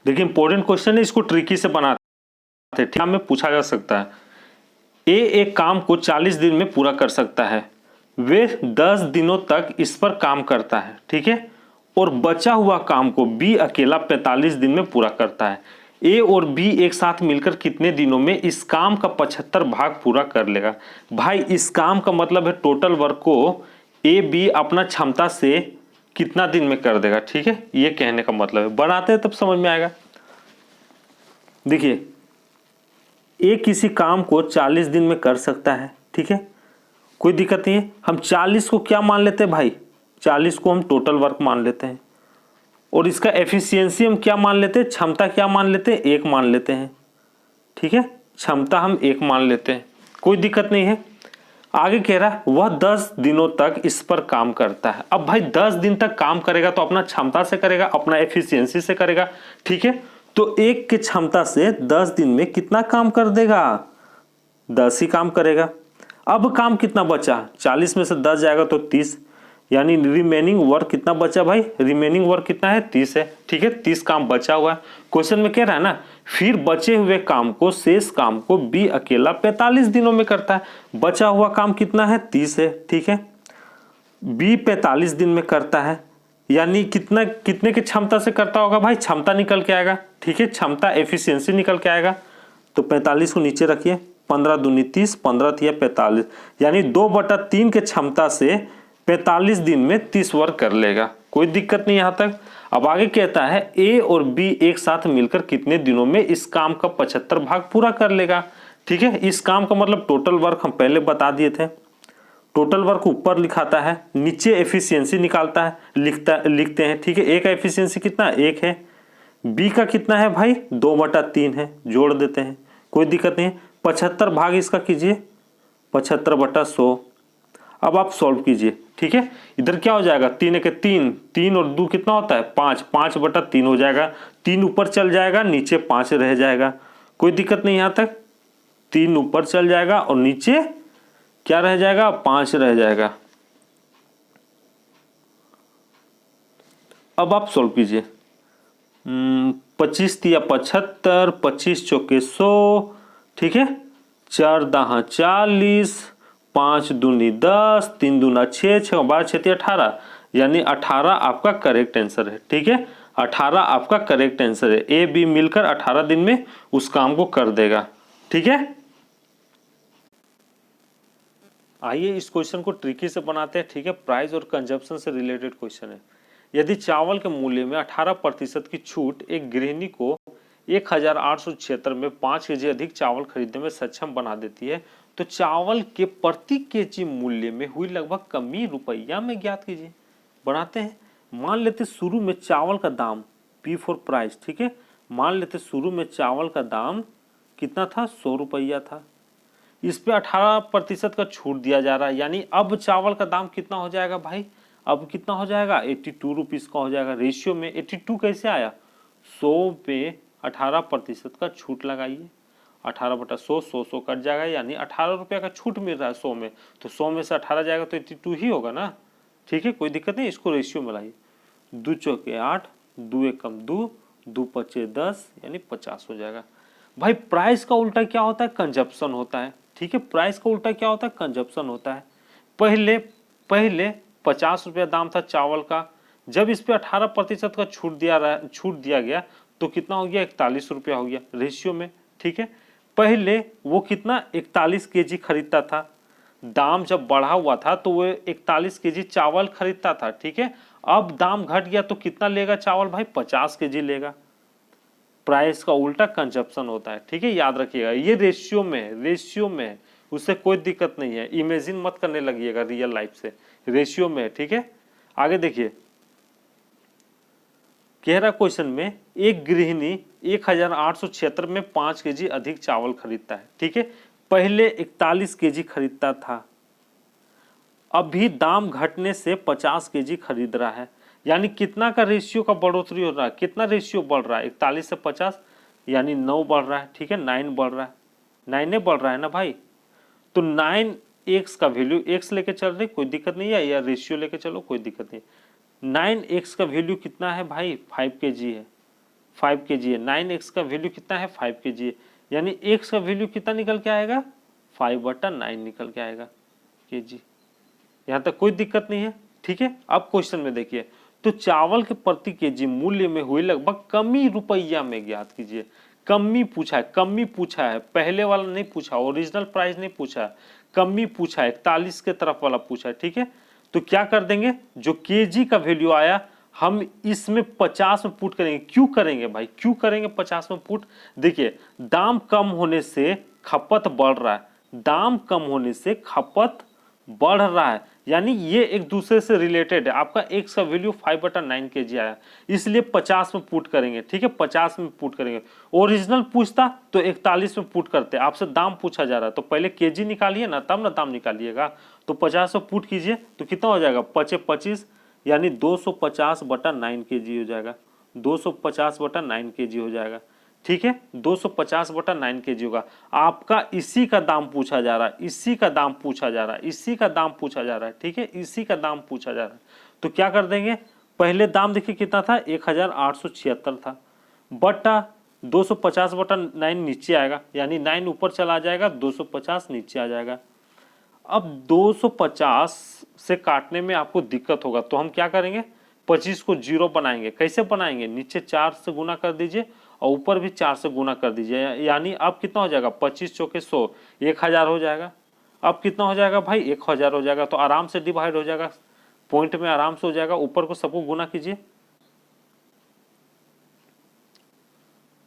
देखिए important question है, इसको ट्रिकी से बनाते हैं, ठीक है, में पूछा जा सकता है। ए एक काम को 40 दिन में पूरा कर सकता है, वे 10 दिनों तक इस पर काम करता है, ठीक है, और बचा हुआ काम को बी अकेला 45 दिन में पूरा करता है। ए और बी एक साथ मिलकर कितने दिनों में इस काम का 75 भाग पूरा कर लेगा। भाई इस काम का मतलब है टोटल वर्क को ए बी अपना क्षमता से कितना दिन में कर देगा, ठीक है, ये कहने का मतलब है। बनाते हैं तब समझ में आएगा। देखिए ए किसी काम को 40 दिन में कर सकता है, ठीक है, कोई दिक्कत नहीं है। हम 40 को क्या मान लेते हैं भाई, 40 को हम टोटल वर्क मान लेते हैं, और इसका एफिशिएंसी हम क्या मान लेते हैं, क्षमता क्या मान लेते हैं, 1 मान लेते हैं, ठीक है, क्षमता हम 1 मान लेते हैं, कोई दिक्कत नहीं है। आगे कह रहा है वह 10 दिनों तक इस पर काम करता है। अब भाई 10 दिन तक काम करेगा तो अपना क्षमता से करेगा, अपना एफिशिएंसी से करेगा, ठीक है, तो एक की क्षमता से 10 दिन में कितना काम कर देगा, 10 ही काम करेगा। अब काम कितना बचा, 40 में से 10 जाएगा तो 30, यानी रिमेनिंग वर्क कितना बचा भाई, रिमेनिंग वर्क कितना है, 30 है, ठीक है, 30 काम बचा हुआ है। क्वेश्चन में कह रहा है ना, फिर बचे हुए काम को, शेष काम को बी अकेला 45 दिनों में करता है। बचा हुआ काम कितना है, 30 है, ठीक है, बी 45 दिन में करता है, यानी कितना, कितने की क्षमता से करता होगा भाई, क्षमता निकल के आएगा, ठीक है, क्षमता एफिशिएंसी निकल के आएगा। तो 45 को नीचे रखिए, 15 दूनी 30, 15 थिया 45, यानी 2/3 के क्षमता से 45 दिन में 30 वर्क कर लेगा, कोई दिक्कत नहीं यहां तक। अब आगे कहता है ए और बी एक साथ मिलकर कितने दिनों में इस काम का 75 भाग पूरा कर लेगा, ठीक है। इस काम का मतलब टोटल वर्क हम पहले बता दिए थे, टोटल वर्क ऊपर लिखाता है, नीचे एफिशिएंसी निकालता है, लिखते हैं, ठीक है। ए का एफिशिएंसी कितना, 1 है, बी का कितना है भाई, 2/3 है, जोड़ देते हैं, कोई दिक्कत नहीं है। 75 भाग इसका कीजिए, 75/100। अब आप सॉल्व कीजिए, ठीक है, इधर क्या हो जाएगा, 3 के 3, 3 और 2 कितना होता है 5, 5/3 हो जाएगा, 3 ऊपर चल जाएगा, नीचे 5 रह जाएगा, कोई दिक्कत नहीं यहां तक। 3 ऊपर चल जाएगा और नीचे क्या रह जाएगा, 5 रह जाएगा। अब आप सॉल्व कीजिए, 25 तिया 75, 25 चौके 100, ठीक है, 4 दाहा 40, 5 दूनी 10, 3 दूना 6, 6 12 6 18, यानी 18 आपका करेक्ट आंसर है, ठीक है, 18 आपका करेक्ट आंसर है। ए बी मिलकर 18 दिन में उस काम को कर देगा, ठीक है। आइए इस क्वेश्चन को ट्रिकी से बनाते हैं, ठीक है, प्राइस और कंजप्शन से रिलेटेड क्वेश्चन है। यदि चावल के मूल्य में 18% की छूट एक गृहिणी को 1876 में 5 केजी अधिक चावल खरीदने में सक्षम बना देती है, तो चावल के प्रति केजी मूल्य में हुई लगभग कमी रुपया में ज्ञात कीजिए। बनाते हैं, मान लेते शुरू में चावल का दाम, पी फॉर प्राइस, ठीक है, मान लेते शुरू में चावल का दाम कितना था, 100 रुपया था, इस पे 18% का छूट दिया जा रहा है, यानी अब चावल का दाम कितना हो जाएगा भाई, अब कितना हो जाएगा, 82 रुपीज का हो जाएगा। रेशियो में 82 कैसे आया, 100 पे 18% का छूट लगाइए, 18/100, 100 कट जाएगा, यानी 18 रुपया का छूट मिल रहा है 100 में, तो 100 में से 18 जाएगा तो 82 ही होगा ना, ठीक है, कोई दिक्कत नहीं। इसको रेशियो में लाइए, 2 चौके 8, 2 एकम 2, 2 पचे 10, यानी 50 हो जाएगा। भाई प्राइस का उल्टा क्या होता है, कंजप्शन होता है, ठीक है, प्राइस का उल्टा क्या होता है, कंजप्शन होता है। पहले 50 रुपया दाम था चावल का, जब इस पे 18% का छूट दिया गया तो कितना हो गया, 41 रुपया हो गया रेशियो में, ठीक है। पहले वो कितना 41 केजी खरीदता था, दाम जब बढ़ा हुआ था तो वो 41 केजी चावल खरीदता था, ठीक है, अब दाम घट गया तो कितना लेगा चावल भाई, 50 केजी लेगा। प्राइस का उल्टा कंजप्शन होता है, ठीक है, याद रखिएगा, ये रेशियो में उससे कोई दिक्कत नहीं है, इमेजिन मत करने लगिएगा रियल लाइफ से, रेशियो में, ठीक है। आगे देखिए, कह रहा क्वेश्चन में एक गृहिणी 1876 में 5 केजी अधिक चावल खरीदता है, ठीक है, पहले 41 केजी खरीदता था, अभी दाम घटने से 50 केजी खरीद रहा है, यानी कितना का रेशियो का बढ़ोतरी हो रहा है, कितना रेशियो बढ़ रहा है, 41 से 50, यानी 9 बढ़ रहा है, ठीक है, 9 बढ़ रहा है, 9 बढ़ रहा है ना भाई, तो 9x का वैल्यू x लेके चल रहे, कोई दिक्कत नहीं है, या रेशियो लेके चलो कोई दिक्कत नहीं। 9x का वैल्यू कितना है भाई, 5 केजी है, 5 kg है, 9x का वैल्यू कितना है 5 kg है, यानी x का वैल्यू कितना निकल के आएगा 5/9 निकल के आएगा kg। यहाँ तक कोई दिक्कत नहीं है, ठीक है। अब क्वेश्चन में देखिए, तो चावल के प्रति केजी मूल्य में हुई लगभग कमी रुपया में ज्ञात कीजिए। कमी पूछा है, कमी पूछा है, पहले वाला नहीं पूछा, ओरिजिनल प्राइस नहीं पूछा है, कमी पूछा है, 41 के तरफ वाला पूछा है, ठीक है। तो क्या कर देंगे, जो केजी का वैल्यू आया हम इसमें 50 में पुट करेंगे। क्यों करेंगे भाई, क्यों करेंगे 50 में पुट? देखिए दाम कम होने से खपत बढ़ रहा है, दाम कम होने से खपत बढ़ रहा है, यानी ये एक दूसरे से रिलेटेड है। आपका x का वैल्यू 5/9 kg आया, इसलिए 50 में पुट करेंगे, ठीक है, 50 में पुट करेंगे। ओरिजिनल पूछता तो 41 में पुट करते, आपसे दाम पूछा जा रहा है तो पहले केजी निकालिए ना, तब ना दाम निकालिएगा। तो 50 में पुट कीजिए तो कितना हो जाएगा 25, यानी 250/9 kg हो जाएगा, 250/9 kg हो जाएगा, ठीक है। 250/9 kg होगा। आपका इसी का दाम पूछा जा रहा है, इसी का दाम पूछा जा रहा है, इसी का दाम पूछा जा रहा है, ठीक है, इसी का दाम पूछा जा रहा है। तो क्या कर देंगे, पहले दाम देखिए कितना था 1876 था, बटा 250/9 नीचे आएगा, यानी 9 ऊपर चला जाएगा, 250 नीचे आ जाएगा। अब 250 से काटने में आपको दिक्कत होगा, तो हम क्या करेंगे 25 को 0 बनाएंगे। कैसे बनाएंगे, नीचे 4 से गुना कर दीजिए और ऊपर भी 4 से गुना कर दीजिए, यानी अब कितना हो जाएगा 25 चौके 100, 1000 हो जाएगा। अब कितना हो जाएगा भाई 1000 हो जाएगा, तो आराम से डिवाइड हो जाएगा, पॉइंट में आराम से हो जाएगा। ऊपर को सबको गुना कीजिए,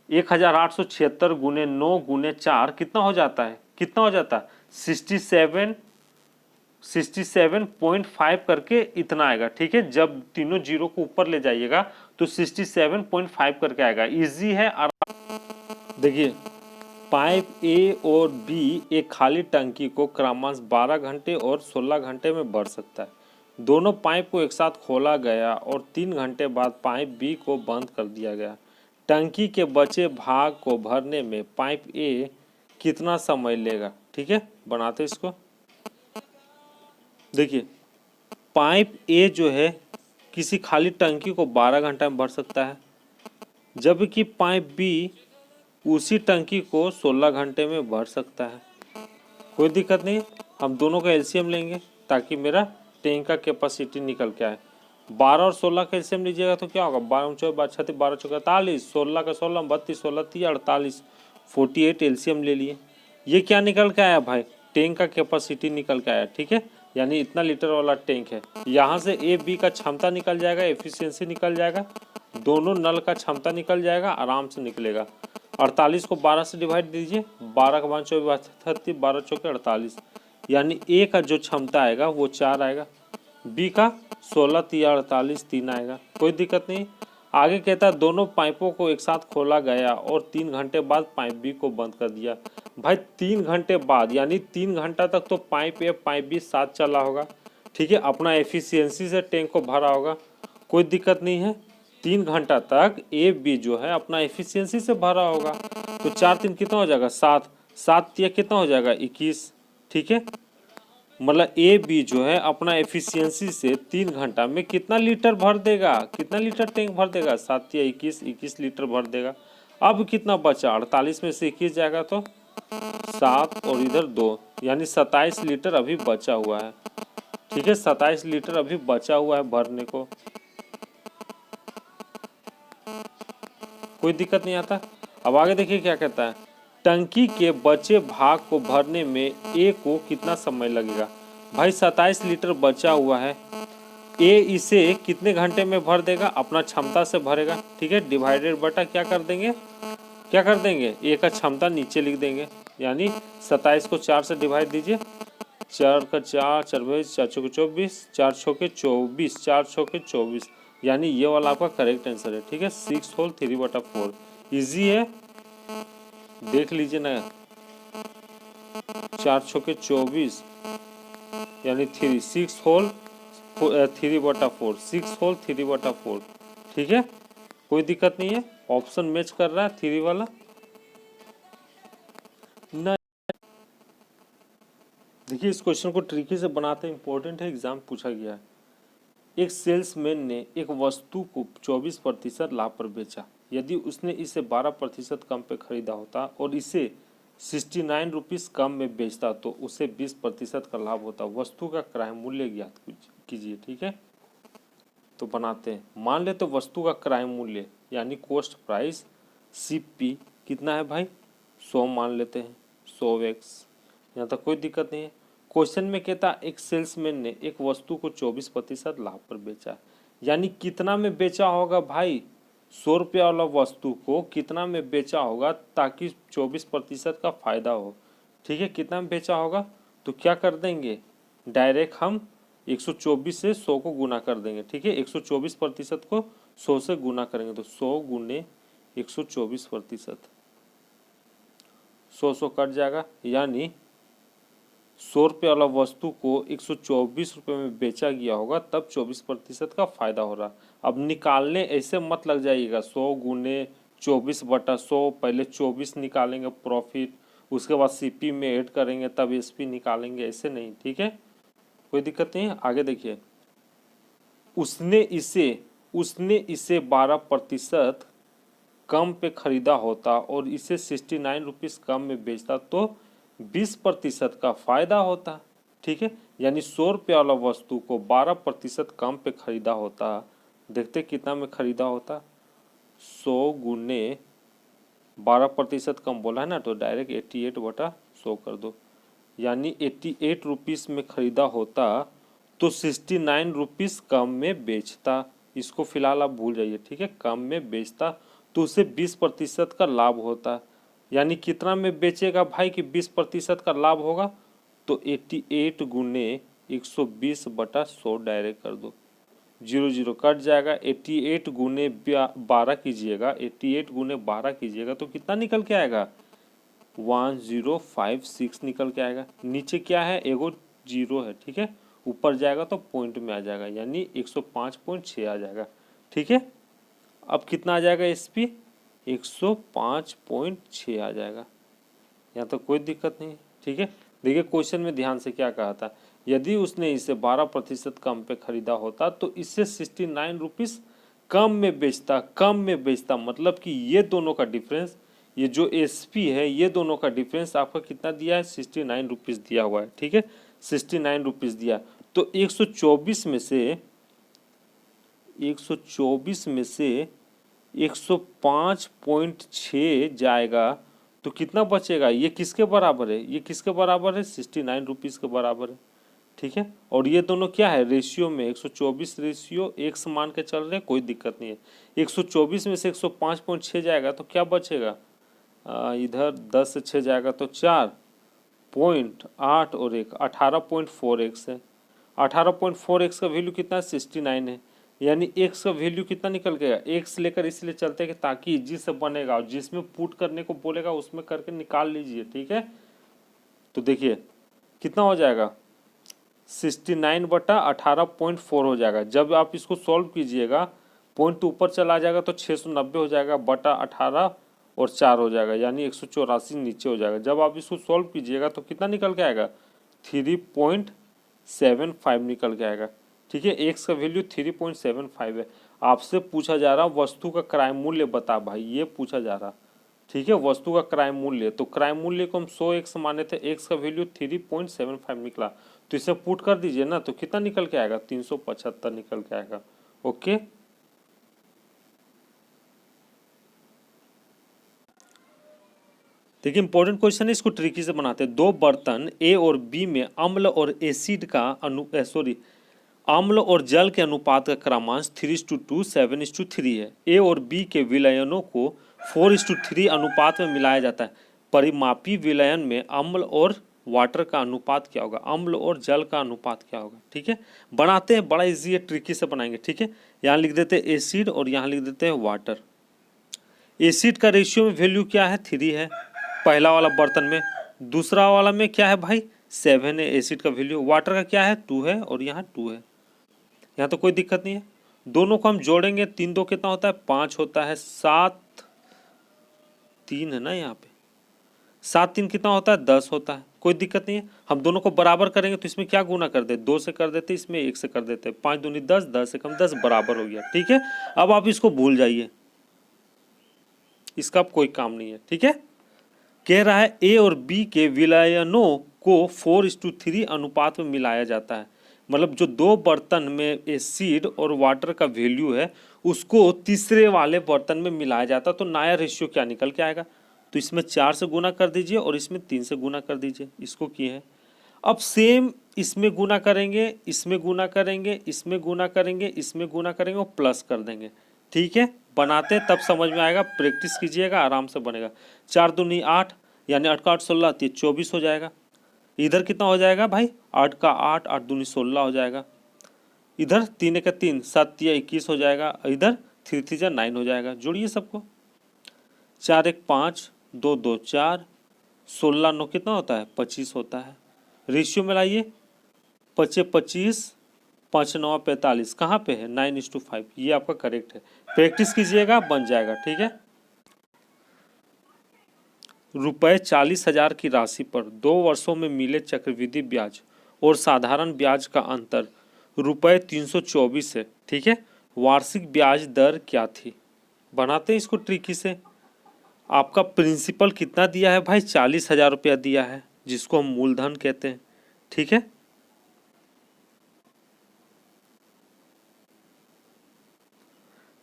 1876 गुने 9 गुने 4 कितना हो जाता है, कितना हो जाता है 67.5 करके इतना आएगा, ठीक है। जब तीनों जीरो को ऊपर ले जाइएगा तो 67.5 करके आएगा, इजी है। देखिए पाइप ए और बी एक खाली टंकी को क्रमशः 12 घंटे और 16 घंटे में भर सकता है। दोनों पाइप को एक साथ खोला गया और 3 घंटे बाद पाइप बी को बंद कर दिया गया। टंकी के बचे भाग को भरने में पाइप ए कितना समय लेगा, ठीक है। बनाते इसको, देखिए पाइप ए जो है किसी खाली टंकी को 12 घंटा में भर सकता है, जबकि पाइप बी उसी टंकी को 16 घंटे में भर सकता है। कोई दिक्कत नहीं, हम दोनों का एलसीएम लेंगे ताकि मेरा टैंक का कैपेसिटी निकल के आए। 12 और 16 का एलसीएम लीजिएगा तो क्या होगा, 12 × 36, 12 × 48, 16 का 16 32, 16 30 48, 48 एलसीएम ले लिए। ये क्या निकल के आया भाई, टैंक का कैपेसिटी निकल के आया, ठीक है, यानी इतना लीटर वाला टैंक है। यहाँ से ए बी का क्षमता निकल जाएगा, एफिशिएंसी निकल जाएगा, दोनों नल का क्षमता निकल जाएगा, आराम से निकलेगा। 48 को 12 से डिवाइड दीजिए, 12 का 5 24 38, 12 चौके 48, यानी ए का जो क्षमता आएगा वो 4 आएगा, बी का 16 3 48 3 आएगा। कोई दिक्कत नहीं। आगे कहता है दोनों पाइपों को एक साथ खोला गया और 3 घंटे बाद पाइप बी को बंद कर दिया। भाई 3 घंटे बाद, यानी 3 घंटा तक तो पाइप ए पाइप बी साथ चला होगा, ठीक है, अपना एफिशिएंसी से टैंक को भरा होगा, कोई दिक्कत नहीं है। 3 घंटा तक ए बी जो है अपना एफिशिएंसी से भरा होगा, तो 4 3 कितना हो जाएगा 7, 7 3 कितना हो जाएगा 21, ठीक है। मतलब ए बी जो है अपना एफिशिएंसी से 3 घंटा में कितना लीटर भर देगा, कितना लीटर टैंक भर देगा, 7 या 21 लीटर भर देगा। अब कितना बचा, 48 में से 21 जाएगा तो 7 और इधर 2, यानी 27 लीटर अभी बचा हुआ है, ठीक है, 27 लीटर अभी बचा हुआ है भरने को। कोई दिक्कत नहीं आता। अब आगे देखिए क्या कहता है, टंकी के बचे भाग को भरने में ए को कितना समय लगेगा। भाई 27 लीटर बचा हुआ है, ए इसे कितने घंटे में भर देगा, अपना क्षमता से भरेगा, ठीक है, डिवाइडेड बटा क्या कर देंगे, क्या कर देंगे ए का क्षमता नीचे लिख देंगे, यानी 27 को 4 से डिवाइड दीजिए, 4 का 4 4 4 चौके 24, 4 छौके 24, 4 छौके 24, यानी ये वाला आपका करेक्ट आंसर है, ठीक है। 6 होल 3/4 इजी है, देख लीजिए ना, 4 छौके 24 यानी 3, 6 होल 3/4, 6 होल 3/4, ठीक है, कोई दिक्कत नहीं है। ऑप्शन मैच कर रहा है 3 वाला ना। देखिए इस क्वेश्चन को ट्रिकी से बनाते हैं, इंपॉर्टेंट है, एग्जाम पूछा गया है। एक सेल्समैन ने एक वस्तु को 24% लाभ पर बेचा, यदि उसने इसे 12% कम पे खरीदा होता और इसे 69 रुपीज़ कम में बेचता तो उसे 20% का लाभ होता। वस्तु का क्रय मूल्य ज्ञात कीजिए। ठीक है, तो बनाते हैं। मान ले तो वस्तु का क्रय मूल्य यानी कॉस्ट प्राइस CP कितना है भाई, 100 मान लेते हैं, 100x। यहाँ तक कोई दिक्कत नहीं है। क्वेश्चन में कहता एक सेल्समैन ने एक वस्तु को 24% लाभ पर बेचा, यानी कितना में बेचा होगा भाई, 100 रुपया वाला वस्तु को कितना में बेचा होगा ताकि 24% का फायदा हो। ठीक है, कितना में बेचा होगा, तो क्या कर देंगे, डायरेक्ट हम 124 से 100 को गुना कर देंगे। ठीक है, 124% को 100 से गुना करेंगे तो 100 गुने 124%, 100 कट जाएगा, यानी 100 रुपये वाला वस्तु को 124 रुपये में बेचा गया होगा, तब 24% का फायदा हो रहा। अब निकालने ऐसे मत लग जाइएगा, 100 गुने 24/100, पहले 24 निकालेंगे प्रॉफिट, उसके बाद CP में ऐड करेंगे तब SP निकालेंगे, ऐसे नहीं। ठीक है, कोई दिक्कत नहीं है। आगे देखिए, उसने इसे 12% कम पे खरीदा होता और इसे 69 रुपीज़ कम में बेचता तो 20% का फायदा होता। ठीक है, यानी 100 रुपये वाला वस्तु को 12% कम पे खरीदा होता। देखते कितना में खरीदा होता, 100 गुने 12% कम बोला है ना, तो डायरेक्ट 88/100 कर दो, यानी 88 रुपीज़ में खरीदा होता तो 69 रुपीज़ कम में बेचता। इसको फिलहाल आप भूल जाइए। ठीक है, कम में बेचता तो उसे 20% का लाभ होता। यानी कितना में बेचेगा भाई कि 20% का लाभ होगा, तो 88 गुने 120/100 डायरेक्ट कर दो, 0 कट जाएगा। 88 गुने 12 कीजिएगा, 88 गुने 12 कीजिएगा तो कितना निकल के आएगा, 1056 निकल के आएगा। नीचे क्या है, एगो 0 है। ठीक है, ऊपर जाएगा तो पॉइंट में आ जाएगा, यानी 105.6 आ जाएगा। ठीक है, अब कितना आ जाएगा SP, 105.6 आ जाएगा। यहाँ तो कोई दिक्कत नहीं। ठीक है, देखिए क्वेश्चन में ध्यान से क्या कहा था, यदि उसने इसे 12% कम पे खरीदा होता तो इससे 69 रुपीज़ कम में बेचता। कम में बेचता मतलब कि ये दोनों का डिफरेंस, ये जो SP है, ये दोनों का डिफरेंस आपका कितना दिया है, 69 रुपीज़ दिया हुआ है। ठीक है, 69 रुपीज़ दिया, तो 124 में से 105.6 जाएगा तो कितना बचेगा, ये किसके बराबर है, ये किसके बराबर है, 69 रुपीज़ के बराबर है। ठीक है, और ये दोनों क्या है, रेशियो में 124 रेशियो X मान के चल रहे हैं, कोई दिक्कत नहीं है। 124 में से 105.6 जाएगा तो क्या बचेगा, इधर 10 से 6 जाएगा तो 4.8 और 1 18.4x है। 18.4x का वैल्यू कितना है, 69 है, यानी x का वैल्यू कितना निकल गया, x लेकर इसलिए चलते हैं कि ताकि जिस बनेगा और जिसमें पुट करने को बोलेगा उसमें करके निकाल लीजिए। ठीक है, तो देखिए कितना हो जाएगा, 69/18.4 हो जाएगा। जब आप इसको सॉल्व कीजिएगा पॉइंट ऊपर चला जाएगा तो 690 हो जाएगा, बटा 18 और 4 हो जाएगा, यानी 184 नीचे हो जाएगा। जब आप इसको सॉल्व कीजिएगा तो कितना निकल के आएगा, 3.75 निकल के आएगा। ठीक है, x का वैल्यू 3.75 है। आपसे पूछा जा रहा वस्तु का क्रय मूल्य बता भाई, ये पूछा जा रहा। ठीक है, वस्तु का क्रय मूल्य, तो क्रय मूल्य को हम 100x माने थे, x का वैल्यू 3.75 निकला, तो इसे पुट कर दीजिए ना, तो कितना निकल के आएगा, 375 निकल के आएगा। ओके, देखिए इंपॉर्टेंट क्वेश्चन है, इसको ट्रिकी से बनाते हैं। दो बर्तन A और B में अम्ल और एसिड का अम्ल और जल के अनुपात का क्रमांश 3:2 7:3 है। A और B के विलयनों को 4:3 अनुपात में मिलाया जाता है। परिमापी विलयन में अम्ल और वाटर का अनुपात क्या होगा, अम्ल और जल का अनुपात क्या होगा। ठीक है, बनाते हैं, बड़ा इजी है, ट्रिकी से बनाएंगे। ठीक है, यहाँ लिख देते हैं एसिड और यहाँ लिख देते हैं वाटर। एसिड का रेशियो में वैल्यू क्या है, 3 है पहला वाला बर्तन में, दूसरा वाला में क्या है भाई, 7 है एसिड का वैल्यू। वाटर का क्या है, 2 है और यहाँ 2 है। यहाँ तो कोई दिक्कत नहीं है। दोनों को हम जोड़ेंगे, 3 2 कितना होता है, 5 होता है, 7 3 है ना, यहाँ पे 7 3 कितना होता है, 10 होता है। कोई दिक्कत नहीं है। हम दोनों को बराबर करेंगे तो इसमें क्या गुना कर दे, 2 से कर देते, इसमें 1 से कर देते, 5 दूनी 10, 10 से कम 10 बराबर हो गया। ठीक है, अब आप इसको भूल जाइए, इसका कोई काम नहीं है, ठीक है। कह रहा है ए और बी के विलयनों को 4:3 अनुपात में मिलाया जाता है। मतलब जो दो बर्तन में एसिड और वाटर का वैल्यू है उसको तीसरे वाले बर्तन में मिलाया जाता है, तो नया रेशियो क्या निकल के आएगा। तो इसमें 4 से गुना कर दीजिए और इसमें 3 से गुना कर दीजिए, इसको किए हैं। अब सेम इसमें गुना करेंगे, इसमें गुना करेंगे, इसमें गुना करेंगे, इसमें गुना करेंगे और प्लस कर देंगे, ठीक है। बनाते हैं तब समझ में आएगा, प्रैक्टिस कीजिएगा आराम से बनेगा। 4 दूनी 8 यानी 8 का 8 16, 24 हो जाएगा। इधर कितना हो जाएगा भाई, 8 का 8, 8 दूनी 16 हो जाएगा। इधर 3 का 3, 7 या 21 हो जाएगा। इधर 3 3 जा 9 हो जाएगा। जोड़िए सबको, 4 1 5, 2 2 4, 16 9 कितना होता है, 25 होता है। रेशियो में लाइए, 5 25, 5 9 45, कहाँ पे है 9:5, ये आपका करेक्ट है। प्रैक्टिस कीजिएगा बन जाएगा, ठीक है। रुपए 40,000 की राशि पर 2 वर्षों में मिले चक्रवृद्धि ब्याज और साधारण ब्याज का अंतर रुपए 324 है, ठीक है। वार्षिक ब्याज दर क्या थी, बनाते हैं इसको ट्रिकी से। आपका प्रिंसिपल कितना दिया है भाई, 40,000 रुपया दिया है, जिसको हम मूलधन कहते हैं, ठीक है।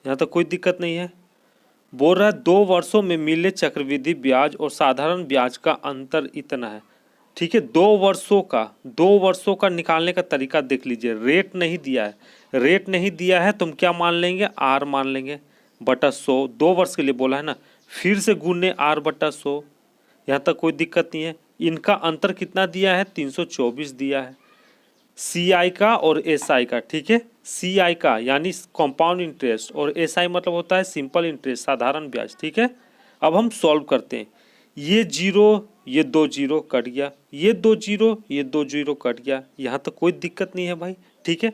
यहाँ तो कोई दिक्कत नहीं है। बोल रहा है 2 वर्षों में मिले चक्रवृद्धि ब्याज और साधारण ब्याज का अंतर इतना है, ठीक है। 2 वर्षों का निकालने का तरीका देख लीजिए। रेट नहीं दिया है, रेट नहीं दिया है तो हम क्या मान लेंगे, आर मान लेंगे बटा 100। 2 वर्ष के लिए बोला है ना, फिर से गुने आर बटा 100। यहाँ तक कोई दिक्कत नहीं है। इनका अंतर कितना दिया है, 324 दिया है, सी आई का और एस आई का, ठीक है। सी आई का यानी कंपाउंड इंटरेस्ट और एस आई मतलब होता है सिंपल इंटरेस्ट, साधारण ब्याज, ठीक है। अब हम सॉल्व करते हैं। ये 0, ये 2 0 कट गया, ये 2 0, ये 2 0 कट गया। यहाँ तक कोई दिक्कत नहीं है भाई, ठीक है।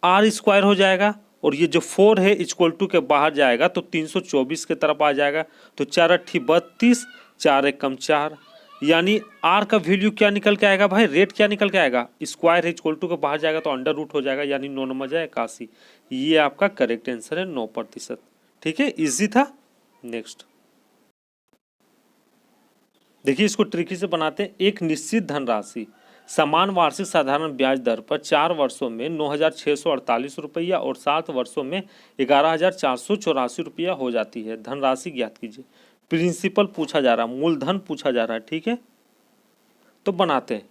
आर स्क्वायर हो जाएगा और ये जो 4 है इक्वल टू के बाहर जाएगा तो 324 के तरफ आ जाएगा। तो 4 8 32, 4 1 कम 4, यानी आर का वैल्यू क्या निकल के आएगा भाई, रेट क्या निकल के आएगा, स्क्वायर है इक्वल टू के बाहर जाएगा तो अंडर रूट हो जाएगा, यानी 9 9 जाए 81। ये आपका करेक्ट आंसर है, 9%, ठीक है। इजी था। नेक्स्ट देखिए, इसको ट्रिकी से बनाते हैं। एक निश्चित धनराशि समान वार्षिक साधारण ब्याज दर पर 4 वर्षों में 9,648 रुपया और 7 वर्षों में 11,484 रुपया हो जाती है। धनराशि ज्ञात कीजिए। प्रिंसिपल पूछा जा रहा है, मूलधन पूछा जा रहा है, ठीक है। तो बनाते हैं।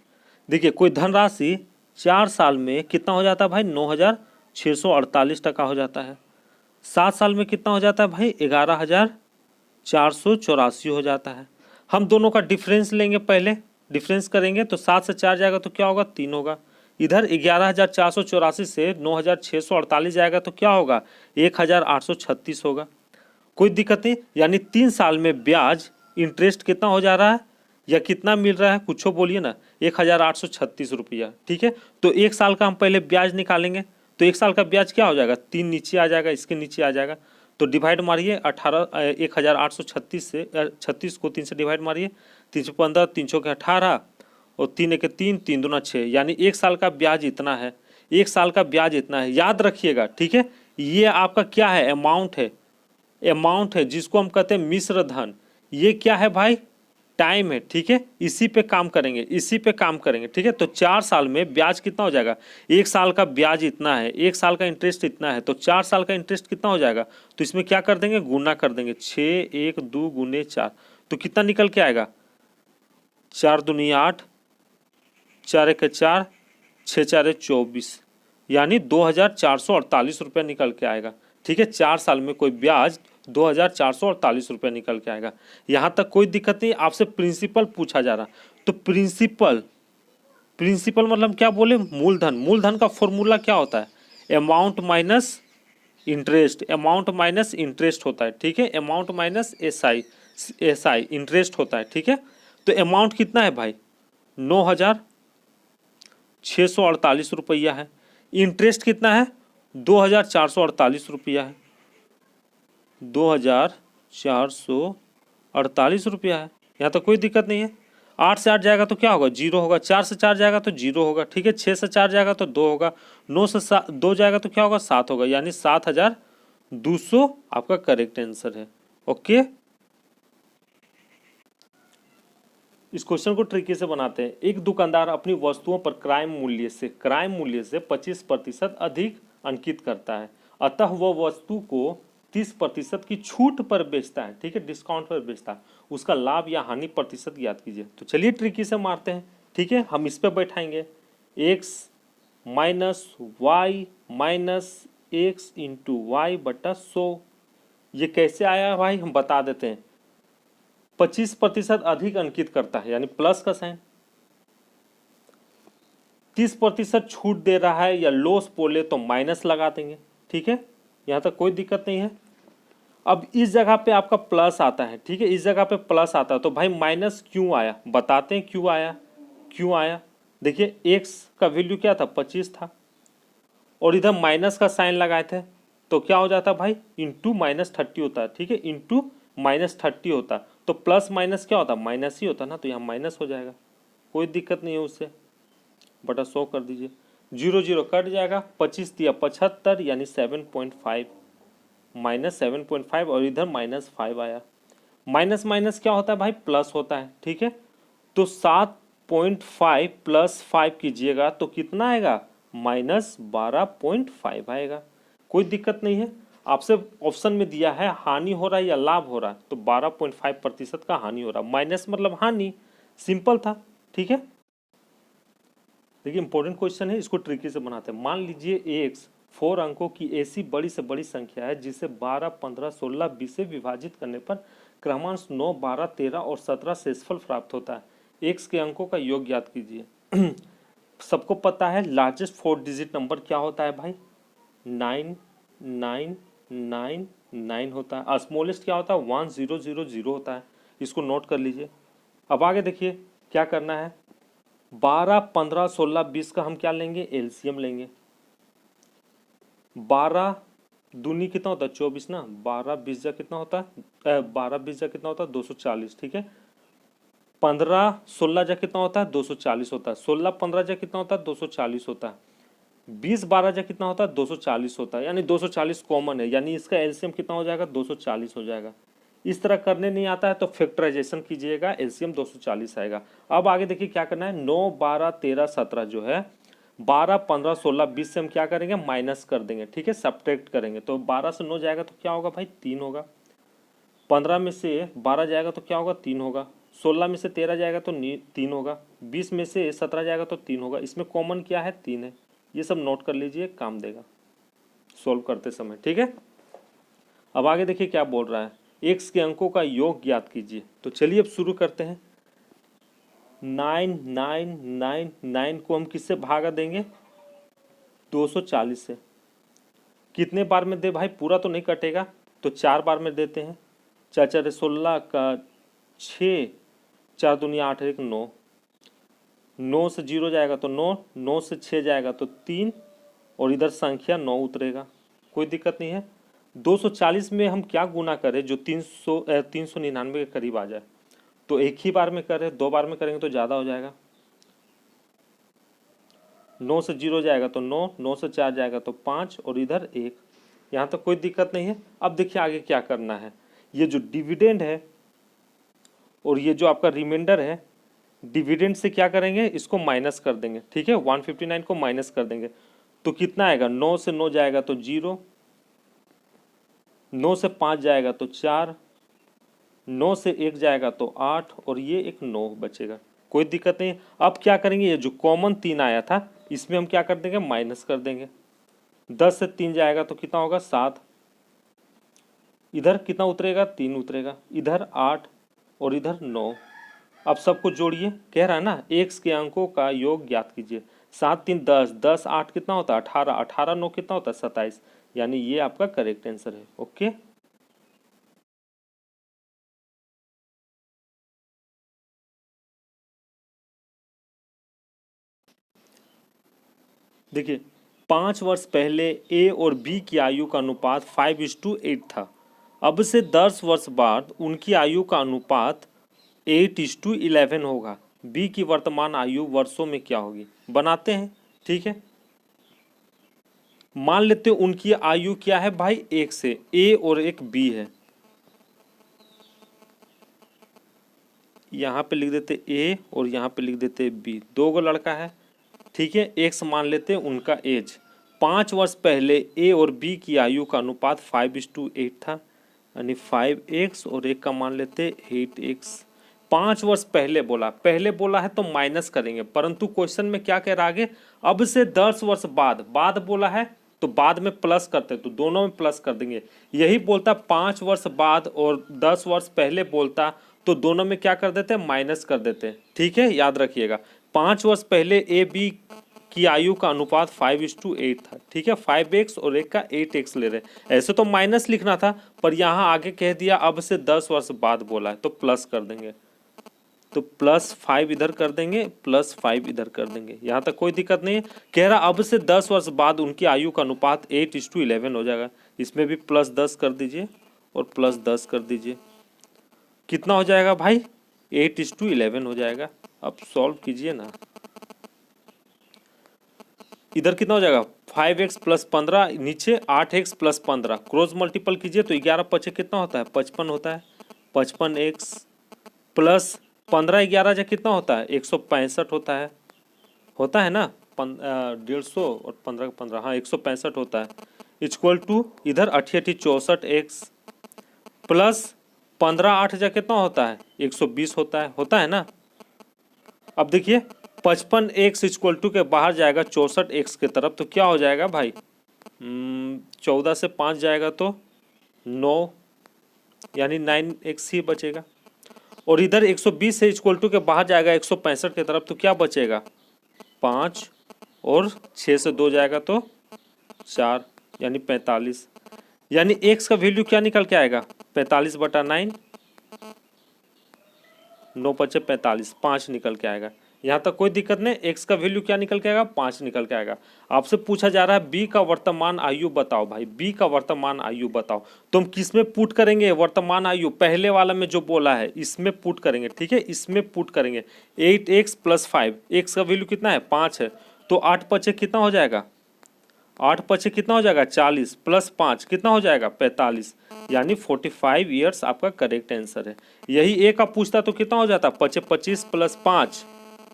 देखिए, कोई धनराशि 4 साल में कितना हो जाता है भाई, 9,648 टका हो जाता है। 7 साल में कितना हो जाता है भाई, 11,484 हो जाता है। हम दोनों का डिफरेंस लेंगे, पहले डिफरेंस करेंगे तो 7 से 4 जाएगा तो क्या होगा, 3 होगा। इधर 11,484 से 9,648 जाएगा तो क्या होगा, 1,836 होगा। कोई दिक्कत नहीं, यानी 3 साल में ब्याज इंटरेस्ट कितना हो जा रहा है या कितना मिल रहा है, कुछ बोलिए ना, 1,836 रुपया, ठीक है। तो 1 साल का हम पहले ब्याज निकालेंगे, तो 1 साल का ब्याज क्या हो जाएगा, 3 नीचे आ जाएगा, इसके नीचे आ जाएगा। तो डिवाइड मारिए 1,836 से 36 को 3 से डिवाइड मारिए, 3 से 15, 3 के 18 और 3 1 3, 3 दूना 6, यानी 1 साल का ब्याज इतना है। 1 साल का ब्याज इतना है, याद रखिएगा, ठीक है। ये आपका क्या है, अमाउंट है, अमाउंट है जिसको हम कहते हैं मिश्र धन। ये क्या है भाई, टाइम है, ठीक है। इसी पे काम करेंगे, इसी पे काम करेंगे, ठीक है। तो 4 साल में ब्याज कितना हो जाएगा, 1 साल का ब्याज इतना है, 1 साल का इंटरेस्ट इतना है, तो 4 साल का इंटरेस्ट कितना हो जाएगा, तो इसमें क्या कर देंगे, गुना कर देंगे। 6 1 2 गुने 4, तो कितना निकल के आएगा, 4 दूनी 8, 4 1 4, 6 4 24, यानी 2,448 रुपया निकल के आएगा, ठीक है। 4 साल में कोई ब्याज 2,448 रुपया निकल के आएगा। यहाँ तक कोई दिक्कत नहीं। आपसे प्रिंसिपल पूछा जा रहा, तो प्रिंसिपल मतलब क्या बोले, मूलधन। मूलधन का फॉर्मूला क्या होता है, amount minus interest, amount minus interest होता है, ठीक है। अमाउंट माइनस एसआई इंटरेस्ट होता है, ठीक है। तो अमाउंट कितना है भाई, 9,648 रुपया है। इंटरेस्ट कितना है, 2,448 रुपया है, 2,448 रुपया है। यहाँ तो कोई दिक्कत नहीं है। 8 से 8 जाएगा तो क्या होगा, 0 होगा। 4 से 4 जाएगा तो 0 होगा, ठीक है। 6 से 4 जाएगा तो 2 होगा। 9 से 2 जाएगा तो क्या होगा, 7 होगा, यानी 7,200 आपका करेक्ट आंसर है। ओके। इस क्वेश्चन को ट्रिकी से बनाते हैं। एक दुकानदार अपनी वस्तुओं पर क्राइम मूल्य से 25% अधिक अंकित करता है, अतः वह वस्तु को 30% की छूट पर बेचता है, ठीक है, डिस्काउंट पर बेचता है। उसका लाभ या हानि प्रतिशत ज्ञात कीजिए। तो चलिए ट्रिकी से मारते हैं, ठीक है। हम इस पे बैठाएंगे x minus y minus x into y बटा 100। ये कैसे आया भाई, हम बता देते हैं। 25% अधिक अंकित करता है यानी प्लस का साइन, 30% छूट दे रहा है या लॉस बोले तो माइनस लगा देंगे, ठीक है, यहां तक कोई दिक्कत नहीं है। अब इस जगह पे आपका प्लस आता है, ठीक है, इस जगह पे प्लस आता है तो भाई माइनस क्यों आया, बताते हैं क्यों आया। देखिए x का वैल्यू क्या था, 25 था, और इधर माइनस का साइन लगाए थे तो क्या हो जाता भाई, इंटू -30 होता है, ठीक है, इंटू -30 होता। तो प्लस माइनस क्या होता, माइनस ही होता ना, तो यहाँ माइनस हो जाएगा, कोई दिक्कत नहीं है उससे, बटा 100 कर दीजिए, 0 0 कट जाएगा, 25 दिया 75 यानी 7.5 माइनस 7.5 और इधर -5 आया। माइनस माइनस क्या होता है भाई, प्लस होता है, ठीक है। तो 7.5 प्लस 5 कीजिएगा तो कितना आएगा, -12.5 आएगा, कोई दिक्कत नहीं है। आपसे ऑप्शन में दिया है हानि हो रहा है या लाभ हो रहा है, तो 12.5% का हानि हो रहा है, माइनस मतलब हानि, सिंपल था, ठीक है। देखिए इंपॉर्टेंट क्वेश्चन है, इसको ट्रिकी से बनाते हैं। मान लीजिए एक्स 4 अंकों की ऐसी बड़ी से बड़ी संख्या है जिसे 12, 15, 16, 20 से विभाजित करने पर क्रमांश 9, 12, 13 और 17 शेषफल प्राप्त होता है। एक्स के अंकों का योग ज्ञात कीजिए। सबको पता है लार्जेस्ट 4 डिजिट नंबर क्या होता है भाई, 9999 होता है। स्मॉलेस्ट क्या होता है, 1000 होता है, इसको नोट कर लीजिए। अब आगे देखिए क्या करना है, 12, 15, 16, 20 का हम क्या लेंगे, एलसीएम लेंगे। 12 दूनी कितना होता है, 24 ना, 12 20 जा कितना होता है, 12 20 जा कितना होता है, 240, ठीक है। 15 16 जा कितना होता है, 240 होता है। 16 15 जा कितना होता है, 240 होता है। 20 12 जा कितना होता है, 240 होता है, यानी 240 कॉमन है, यानी इसका एलसीएम कितना हो जाएगा, 240 हो जाएगा। इस तरह करने नहीं आता है तो फैक्टराइजेशन कीजिएगा, एलसीएम 240 आएगा। अब आगे देखिए क्या करना है, 9 12 13 17 जो है, 12 15 16 20 से हम क्या करेंगे, माइनस कर देंगे, ठीक है, सब्ट्रैक्ट करेंगे। तो 12 से 9 जाएगा तो क्या होगा भाई, 3 होगा। 15 में से 12 जाएगा तो क्या होगा, 3 होगा। 16 में से 13 जाएगा तो 3 होगा। 20 में से 17 जाएगा तो 3 होगा। इसमें कॉमन क्या है, 3 है। ये सब नोट कर लीजिए, काम देगा सॉल्व करते समय, ठीक है। अब आगे देखिए क्या बोल रहा है, एक्स के अंकों का योग ज्ञात कीजिए। तो चलिए अब शुरू करते हैं। 9999 को हम किससे भागा देंगे, 240 से। कितने बार में दे भाई, पूरा तो नहीं कटेगा, तो 4 बार में देते हैं। 4 4 16 का 6, 4 दूनी 8 1 9, 9 से 0 जाएगा तो 9, 9 से 6 जाएगा तो 3, और इधर संख्या 9 उतरेगा, कोई दिक्कत नहीं है। 240 में हम क्या गुना करें जो 399 के करीब आ जाए, तो एक ही बार में करें, 2 बार में करेंगे तो ज़्यादा हो जाएगा। 9 से 0 जाएगा तो 9, 9 से 4 जाएगा तो 5, और इधर 1, यहाँ तक कोई दिक्कत नहीं है। अब देखिए आगे क्या करना है, ये जो डिविडेंड है और ये जो आपका रिमाइंडर है, डिविडेंड से क्या करेंगे, इसको माइनस कर देंगे, ठीक है, 159 को माइनस कर देंगे तो कितना आएगा, 9 से 9 जाएगा तो 0, 9 से 5 जाएगा तो 4, 9 से 1 जाएगा तो 8, और ये एक 9 बचेगा, कोई दिक्कत नहीं। अब क्या करेंगे, ये जो कॉमन 3 आया था इसमें हम क्या कर देंगे, माइनस कर देंगे। 10 से 3 जाएगा तो कितना होगा, 7, इधर कितना उतरेगा, 3 उतरेगा, इधर 8 और इधर 9। अब सबको जोड़िए, कह रहा है ना एक्स के अंकों का योग ज्ञात कीजिए। 7 3 10, 10 8 कितना होता है, 18, 18 9 कितना होता है, 27, यानी ये आपका करेक्ट आंसर है। ओके, देखिए 5 वर्ष पहले ए और बी की आयु का अनुपात 5:8 था। अब से 10 वर्ष बाद उनकी आयु का अनुपात 8:11 होगा। बी की वर्तमान आयु वर्षों में क्या होगी, बनाते हैं, ठीक है। मान लेते हैं उनकी आयु क्या है भाई, एक से, ए और एक बी है। यहाँ पे लिख देते ए और यहाँ पे लिख देते बी, दो गो लड़का है, ठीक है। एक्स मान लेते हैं उनका एज। 5 वर्ष पहले ए और बी की आयु का अनुपात 5:8 था, यानी 5x और एक का मान लेते 8x। 5 वर्ष पहले बोला है तो माइनस करेंगे, परंतु क्वेश्चन में क्या कह रहा आगे, अब से 10 वर्ष बाद बोला है तो बाद में प्लस करते, तो दोनों में प्लस कर देंगे। यही बोलता 5 वर्ष बाद और 10 वर्ष पहले बोलता तो दोनों में क्या कर देते, माइनस कर देते, ठीक है, याद रखिएगा। 5 वर्ष पहले ए बी की आयु का अनुपात 5:8 था, ठीक है। 5x और एक का 8x ले रहे, ऐसे तो माइनस लिखना था पर यहाँ आगे कह दिया अब से 10 वर्ष बाद बोला है तो प्लस कर देंगे, तो +5 इधर कर देंगे, +5 इधर कर देंगे, यहाँ तक कोई दिक्कत नहीं है। कह रहा अब से 10 वर्ष बाद उनकी आयु का अनुपात 8:11 हो जाएगा, इसमें भी +10 कर दीजिए और +10 कर दीजिए, कितना हो जाएगा भाई, 8:11 हो जाएगा। अब सॉल्व कीजिए ना, इधर कितना हो जाएगा 5x + 15, नीचे 8x + 15, क्रॉस मल्टीपल कीजिए तो 11 पचे कितना होता है, 55 होता है। 55x प्लस 15 11 जा कितना होता है, 165 होता है ना, 150 और 15 15, हाँ 165 होता है, इक्वल टू इधर 88 64x प्लस 15 8 जा कितना होता है, 120 होता है ना। अब देखिए 55x इक्वल टू के बाहर जाएगा 64x के तरफ, तो क्या हो जाएगा भाई, 14 से 5 जाएगा तो 9, यानी 9x ही बचेगा। और इधर 120 से इक्वल टू के बाहर जाएगा 165 की तरफ, तो क्या बचेगा 5 और 6 से 2 जाएगा तो 4, यानी 45, यानी x का वैल्यू क्या निकल के आएगा 45/9, 9 पचे 45, 5 निकल के आएगा। यहाँ तक कोई दिक्कत नहीं, x का वैल्यू क्या निकल के आएगा 5 निकल के आएगा। आपसे पूछा जा रहा है b का वर्तमान आयु बताओ, भाई b का वर्तमान आयु बताओ, तो हम किस में पुट करेंगे वर्तमान आयु, पहले वाला में जो बोला है इसमें पुट करेंगे, ठीक है, इसमें पुट करेंगे। 8x + 5, x का वैल्यू कितना है 5 है, तो 8 पचे कितना हो जाएगा, 8 पचे कितना हो जाएगा 40 प्लस 5 कितना हो जाएगा 45, यानी 45 ईयर्स आपका करेक्ट आंसर है। यही ए का पूछता तो कितना हो जाता, 25 + 5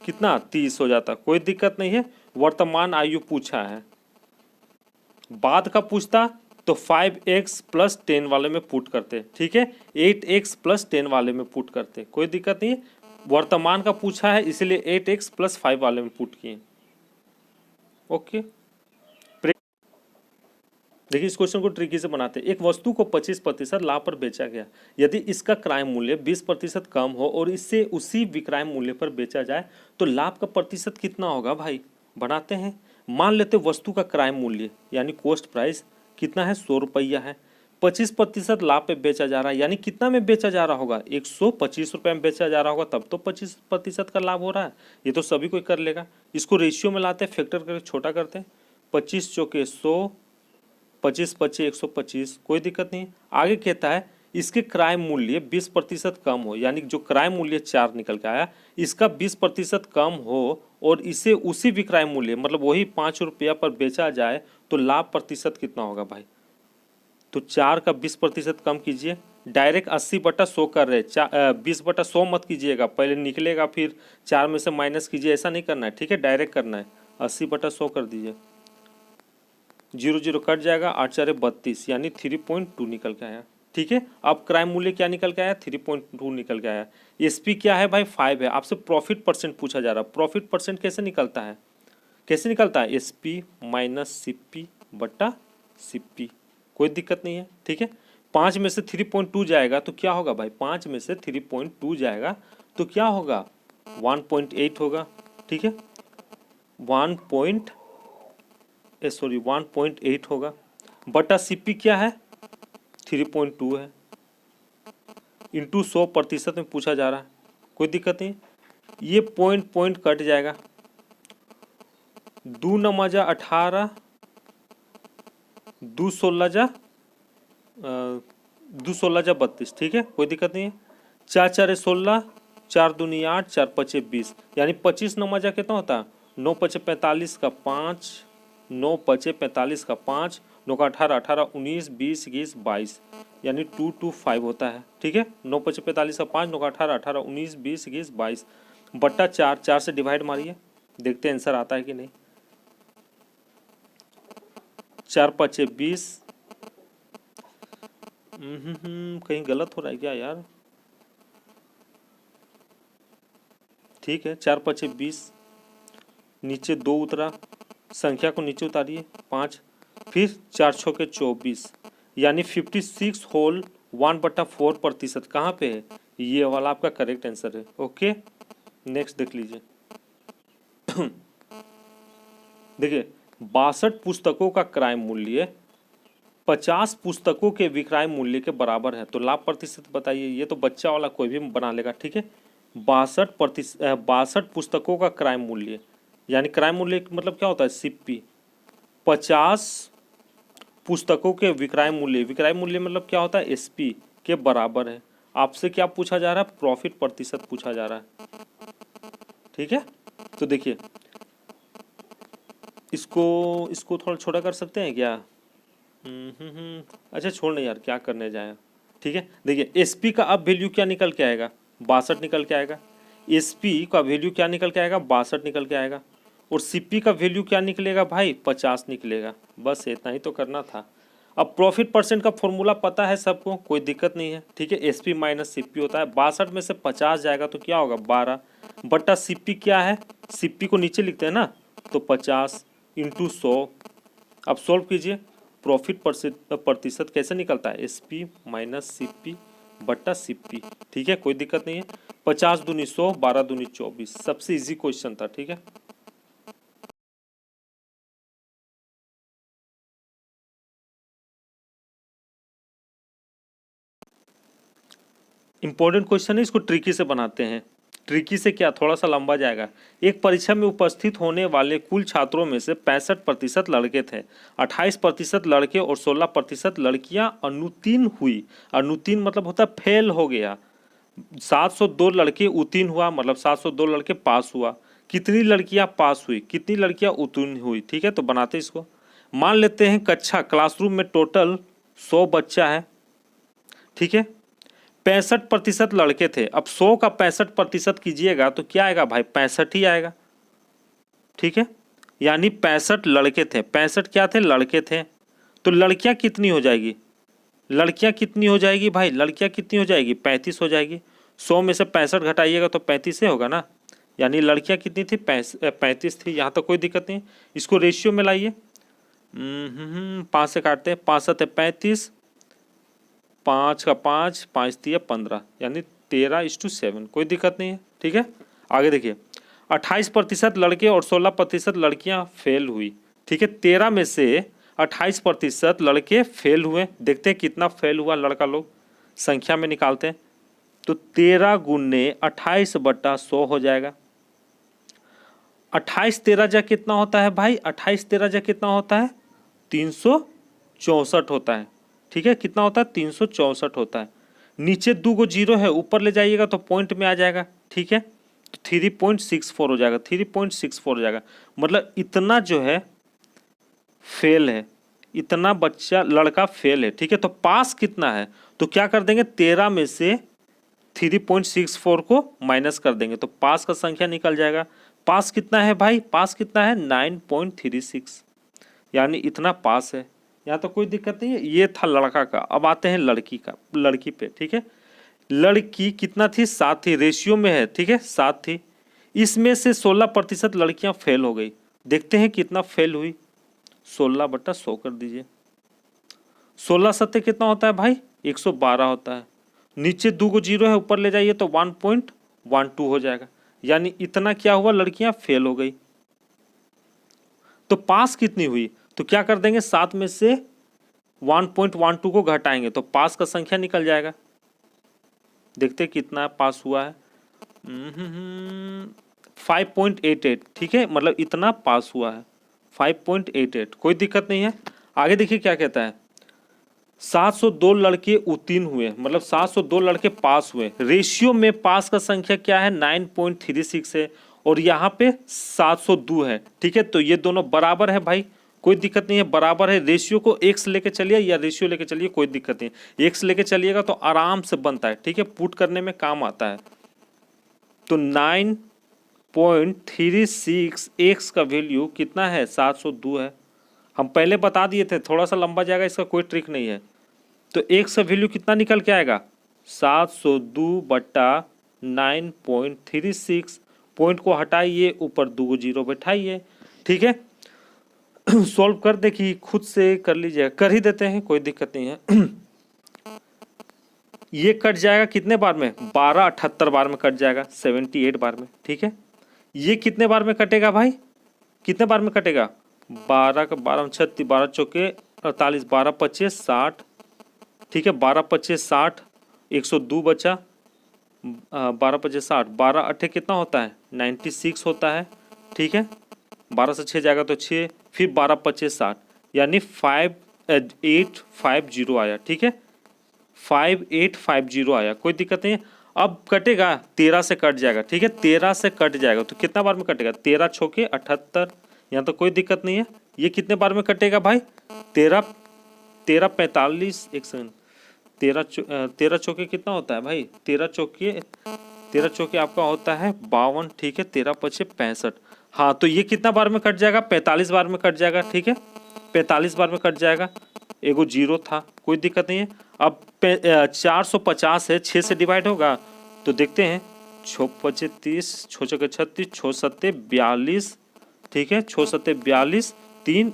कितना 30 हो जाता, कोई दिक्कत नहीं है, वर्तमान आयु पूछा है। बाद का पूछता तो 5x + 10 वाले में पुट करते, ठीक है, 8x + 10 वाले में पुट करते, कोई दिक्कत नहीं है। वर्तमान का पूछा है इसलिए 8x + 5 वाले में पुट किए, ओके। देखिए इस क्वेश्चन को ट्रिकी से बनाते हैं। एक वस्तु को 25% लाभ पर बेचा गया, यदि इसका क्रय मूल्य 20% कम हो और इससे उसी विक्रय मूल्य पर बेचा जाए तो लाभ का प्रतिशत कितना होगा भाई, बनाते हैं। मान लेते वस्तु का क्रय मूल्य यानी कॉस्ट प्राइस कितना है 100 रुपया है, 25% लाभ पे बेचा जा रहा है, यानी कितना में बेचा जा रहा होगा 125 रुपये में बेचा जा रहा होगा, तब तो 25% का लाभ हो रहा है, ये तो सभी कोई कर लेगा। इसको रेशियो में लाते हैं, फैक्टर करके छोटा करते हैं, 25 चौके 100, 25 पच्चीस 125, कोई दिक्कत नहीं। आगे कहता है इसके क्रय मूल्य 20% कम हो, यानी जो क्रय मूल्य 4 निकल के आया इसका 20% कम हो और इसे उसी विक्रय मूल्य मतलब वही 5 रुपया पर बेचा जाए तो लाभ प्रतिशत कितना होगा भाई। तो 4 का 20% कम कीजिए, डायरेक्ट 80/100 कर रहे, 20/100 मत कीजिएगा, पहले निकलेगा फिर 4 में से माइनस कीजिए, ऐसा नहीं करना है, ठीक है, डायरेक्ट करना है। 80/100 कर दीजिए, 0 0 कट जाएगा, 8 4 32, यानी 3.2 निकल के आया, ठीक है। अब क्रय मूल्य क्या निकल के आया 3.2 निकल के आया। एसपी क्या है भाई 5 है, आपसे प्रॉफिट परसेंट पूछा जा रहा है। प्रॉफिट परसेंट कैसे निकलता है, कैसे निकलता है, एसपी - सीपी बटा सीपी, कोई दिक्कत नहीं है, ठीक है। 5 में से 3.2 जाएगा तो क्या होगा भाई, 5 में से 3.2 जाएगा तो क्या होगा 1.8 होगा, ठीक है, 1.8 होगा, बटा सीपी क्या है 3.2 है, इंटू 100% में पूछा जा रहा है, कोई दिक्कत नहीं। ये पॉइंट कट जाएगा, 2 9 जा 18, 2 16 जा 32, ठीक है, कोई दिक्कत नहीं है। 4 4 16, 4 दूनी 8, 4 5 20, यानी 25 9 कितना होता है 9 5 45 का 5, 9 5 45 का 5, 9 का 18, 18 19 20 21 22, यानी 225 होता है। ठीक है, 9 5 45 का 5, 9 का 18, 18 19 20 21 22 बट्टा 4, 4 से डिवाइड मारिए, देखते हैं आंसर आता है कि नहीं। 4 5 20, कहीं गलत हो रहा है क्या यार। ठीक है, 4 5 20, नीचे 2 उतरा, संख्या को नीचे उतारिए 5, फिर 4 6 के 24, यानी 56 होल 1/4%। कहाँ पे है, ये वाला आपका करेक्ट आंसर है। ओके, नेक्स्ट देख लीजिए। देखिए 62 पुस्तकों का क्रय मूल्य 50 पुस्तकों के विक्रय मूल्य के बराबर है, तो लाभ प्रतिशत बताइए। ये तो बच्चा वाला कोई भी बना लेगा। ठीक है, 62 पुस्तकों का क्रय मूल्य, यानी क्रय मूल्य मतलब क्या होता है, सीपी। 50 पुस्तकों के विक्रय मूल्य मतलब क्या होता है, एसपी के बराबर है। आपसे क्या पूछा जा रहा है, प्रॉफिट प्रतिशत पूछा जा रहा है। ठीक है, तो देखिए इसको थोड़ा छोटा कर सकते हैं क्या। अच्छा छोड़ नहीं यार, क्या करने जाए। ठीक है, देखिए एसपी का अब वैल्यू क्या निकल के आएगा, 62 निकल के आएगा। एसपी का वैल्यू क्या निकल के आएगा, 62 निकल के आएगा। और सीपी का वैल्यू क्या निकलेगा भाई, 50 निकलेगा। बस इतना ही तो करना था। अब प्रॉफिट परसेंट का फॉर्मूला पता है सबको, कोई दिक्कत नहीं है। ठीक है, एसपी माइनस सीपी होता है, 62 में से 50 जाएगा तो क्या होगा, 12 बट्टा सीपी क्या है, सीपी को नीचे लिखते हैं ना, तो 50 इंटू 100। अब सॉल्व कीजिए, प्रॉफिट प्रतिशत कैसे निकलता है, एसपी माइनस सीपी बट्टा सीपी। ठीक है, कोई दिक्कत नहीं है। 50 दूनी 100, 12 दूनी 24, सबसे इजी क्वेश्चन था। ठीक है, इंपॉर्टेंट क्वेश्चन है, इसको ट्रिकी से बनाते हैं। ट्रिकी से क्या, थोड़ा सा लंबा जाएगा। एक परीक्षा में उपस्थित होने वाले कुल छात्रों में से 65% लड़के थे, 28% लड़के और 16% लड़कियां अनुत्तीर्ण हुई। अनुत्तीर्ण मतलब होता है फेल हो गया। 702 लड़के उत्तीर्ण हुआ, मतलब 702 लड़के पास हुआ। कितनी लड़कियां पास हुई, कितनी लड़कियां उत्तीर्ण हुई। ठीक है, तो बनाते इसको। मान लेते हैं कक्षा क्लासरूम में टोटल 100 बच्चा है। ठीक है, 65% लड़के थे। अब 100 का 65% कीजिएगा तो क्या आएगा भाई, 65 ही आएगा। ठीक है, यानी 65 लड़के थे, 65 क्या थे, लड़के थे। तो लड़कियां कितनी हो जाएगी, लड़कियां कितनी हो जाएगी भाई, लड़कियां कितनी हो जाएगी, 35 हो जाएगी। 100 में से 65 घटाइएगा तो 35 से होगा ना, यानी लड़कियां कितनी थी, 35 थी। यहाँ तो कोई दिक्कत नहीं, इसको रेशियो में लाइए। 5 से काटते हैं, 5 7 35, 5 का 5, 5 3 15, यानी 13:7। कोई दिक्कत नहीं है। ठीक है, आगे देखिए 28% लड़के और 16% लड़कियां फेल हुई। ठीक है, 13 में से 28% लड़के फेल हुए। देखते हैं कितना फेल हुआ लड़का लोग, संख्या में निकालते हैं। तो 13 गुने 28 बट्टा 100 हो जाएगा। 28 13 जा कितना होता है भाई, 28 13 जा कितना होता है, 364 होता है। ठीक है, कितना होता है, 364 होता है। नीचे 2 गो जीरो है, ऊपर ले जाइएगा तो पॉइंट में आ जाएगा। ठीक है, तो 3.64 हो जाएगा, 3.64 हो जाएगा। मतलब इतना जो है फेल है, इतना बच्चा लड़का फेल है। ठीक है, तो पास कितना है, तो क्या कर देंगे, 13 में से 3.64 को माइनस कर देंगे तो पास का संख्या निकल जाएगा। पास कितना है भाई, पास कितना है, 9.36, यानी इतना पास है। यहाँ तो कोई दिक्कत नहीं है। ये था लड़का का। अब आते हैं लड़की का, लड़की पे। ठीक है, लड़की कितना थी, 7 थी, रेशियो में है। ठीक है, 7 थी। इसमें से 16% लड़कियां फेल हो गई। देखते हैं कितना फेल हुई, 16 बट्टा 100 कर दीजिए। 16 सत्ते कितना होता है भाई, 112 होता है। नीचे 2 गो जीरो है, ऊपर ले जाइए तो 1.12 हो जाएगा, यानी इतना क्या हुआ, लड़कियां फेल हो गई। तो पास कितनी हुई, तो क्या कर देंगे, 7 में से 1.12 को घटाएंगे तो पास का संख्या निकल जाएगा। देखते कितना पास हुआ है, 5.88। ठीक है, मतलब इतना पास हुआ है, 5.88। कोई दिक्कत नहीं है। आगे देखिए क्या कहता है, 702 लड़के उत्तीर्ण हुए, मतलब 702 लड़के पास हुए। रेशियो में पास का संख्या क्या है, 9.36 है, और यहाँ पे 702 है। ठीक है, तो ये दोनों बराबर है भाई, कोई दिक्कत नहीं है, बराबर है। रेशियो को एक्स लेके चलिए या रेशियो लेके चलिए, कोई दिक्कत नहीं। एक्स लेके चलिएगा तो आराम से बनता है, ठीक है, पुट करने में काम आता है। तो 9.36 एक्स का वैल्यू कितना है, 702 है। हम पहले बता दिए थे, थोड़ा सा लंबा जाएगा, इसका कोई ट्रिक नहीं है। तो एक्स का वैल्यू कितना निकल के आएगा, 702/9.36। पॉइंट को हटाइए, ऊपर 2 जीरो बैठाइए, ठीक है। सॉल्व कर देखिए, खुद से कर लीजिएगा, कर ही देते हैं, कोई दिक्कत नहीं है। ये कट जाएगा कितने बार में, 1278 बार में कट जाएगा, 78 बार में, ठीक है। ये कितने बार में कटेगा भाई, कितने बार में कटेगा, 12 का 12 36, 12 चौके 48, 12 25 60, ठीक है, 12 25 60, 102 बचा, 12 25 60, 12 अट्ठे कितना होता है, 96 होता है, ठीक है। 12 से 6 जाएगा तो 6, फिर 12 25 60, यानी 5850 आया, ठीक है, 5850 आया, कोई दिक्कत नहीं है। अब कटेगा, 13 से कट जाएगा, ठीक है, 13 से कट जाएगा तो कितना बार में कटेगा, 13 छोके 78, यहाँ तो कोई दिक्कत नहीं है। ये कितने बार में कटेगा भाई, 13 45, एक सेकंड, 13 चौके कितना होता है भाई, 13 चौके आपका होता है 52, ठीक है, 13 पचे 65। हाँ, तो ये कितना बार में कट जाएगा, 45 बार में कट जाएगा, ठीक है, 45 बार में कट जाएगा। एगो जीरो था, कोई दिक्कत नहीं है। अब 450 है, 6 से डिवाइड होगा तो देखते हैं, 6 पचे 30, 6 चौके 36, 6 सत्ते 42, ठीक है, 6 सत्ते 42, 3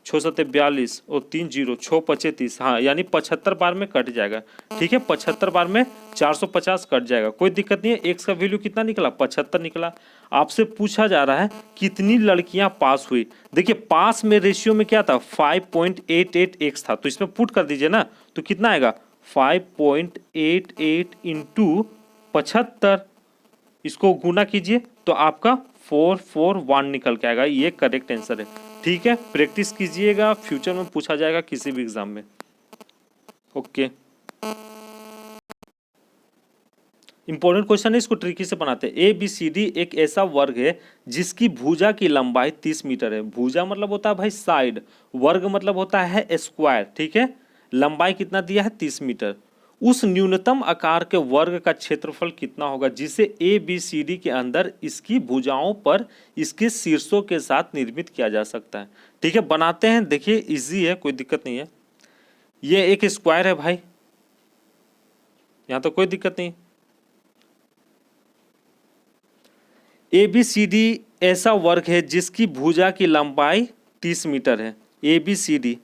6 सत्ते 42 और 3 जीरो, 6 पचे 30, हाँ, यानी 75 बार में कट जाएगा, ठीक है, 75 बार में 450 कट जाएगा, कोई दिक्कत नहीं है। एक्स का वैल्यू कितना निकला, 75 निकला। आपसे पूछा जा रहा है कितनी लड़कियां पास हुई। देखिए, पास में रेशियो में क्या था, 5.88 एक्स था, तो इसमें पुट कर दीजिए ना, तो कितना आएगा, 5.88 इंटू 75, इसको गुना कीजिए तो आपका 441 निकल के आएगा। ये करेक्ट आंसर है, ठीक है। प्रैक्टिस कीजिएगा, फ्यूचर में पूछा जाएगा किसी भी एग्जाम में। ओके, इंपॉर्टेंट क्वेश्चन है, इसको ट्रिकी से बनाते हैं। ABCD एक ऐसा वर्ग है जिसकी भुजा की लंबाई 30 मीटर है। भुजा मतलब होता है भाई साइड, वर्ग मतलब होता है स्क्वायर, ठीक है। लंबाई कितना दिया है, 30 मीटर। उस न्यूनतम आकार के वर्ग का क्षेत्रफल कितना होगा जिसे ABCD के अंदर इसकी भुजाओं पर इसके शीर्षों के साथ निर्मित किया जा सकता है, ठीक है। बनाते हैं, देखिए इजी है, कोई दिक्कत नहीं है। ये एक स्क्वायर है भाई, यहां तो कोई दिक्कत नहीं। ABCD ऐसा वर्ग है जिसकी भुजा की लंबाई 30 मीटर है। ABCD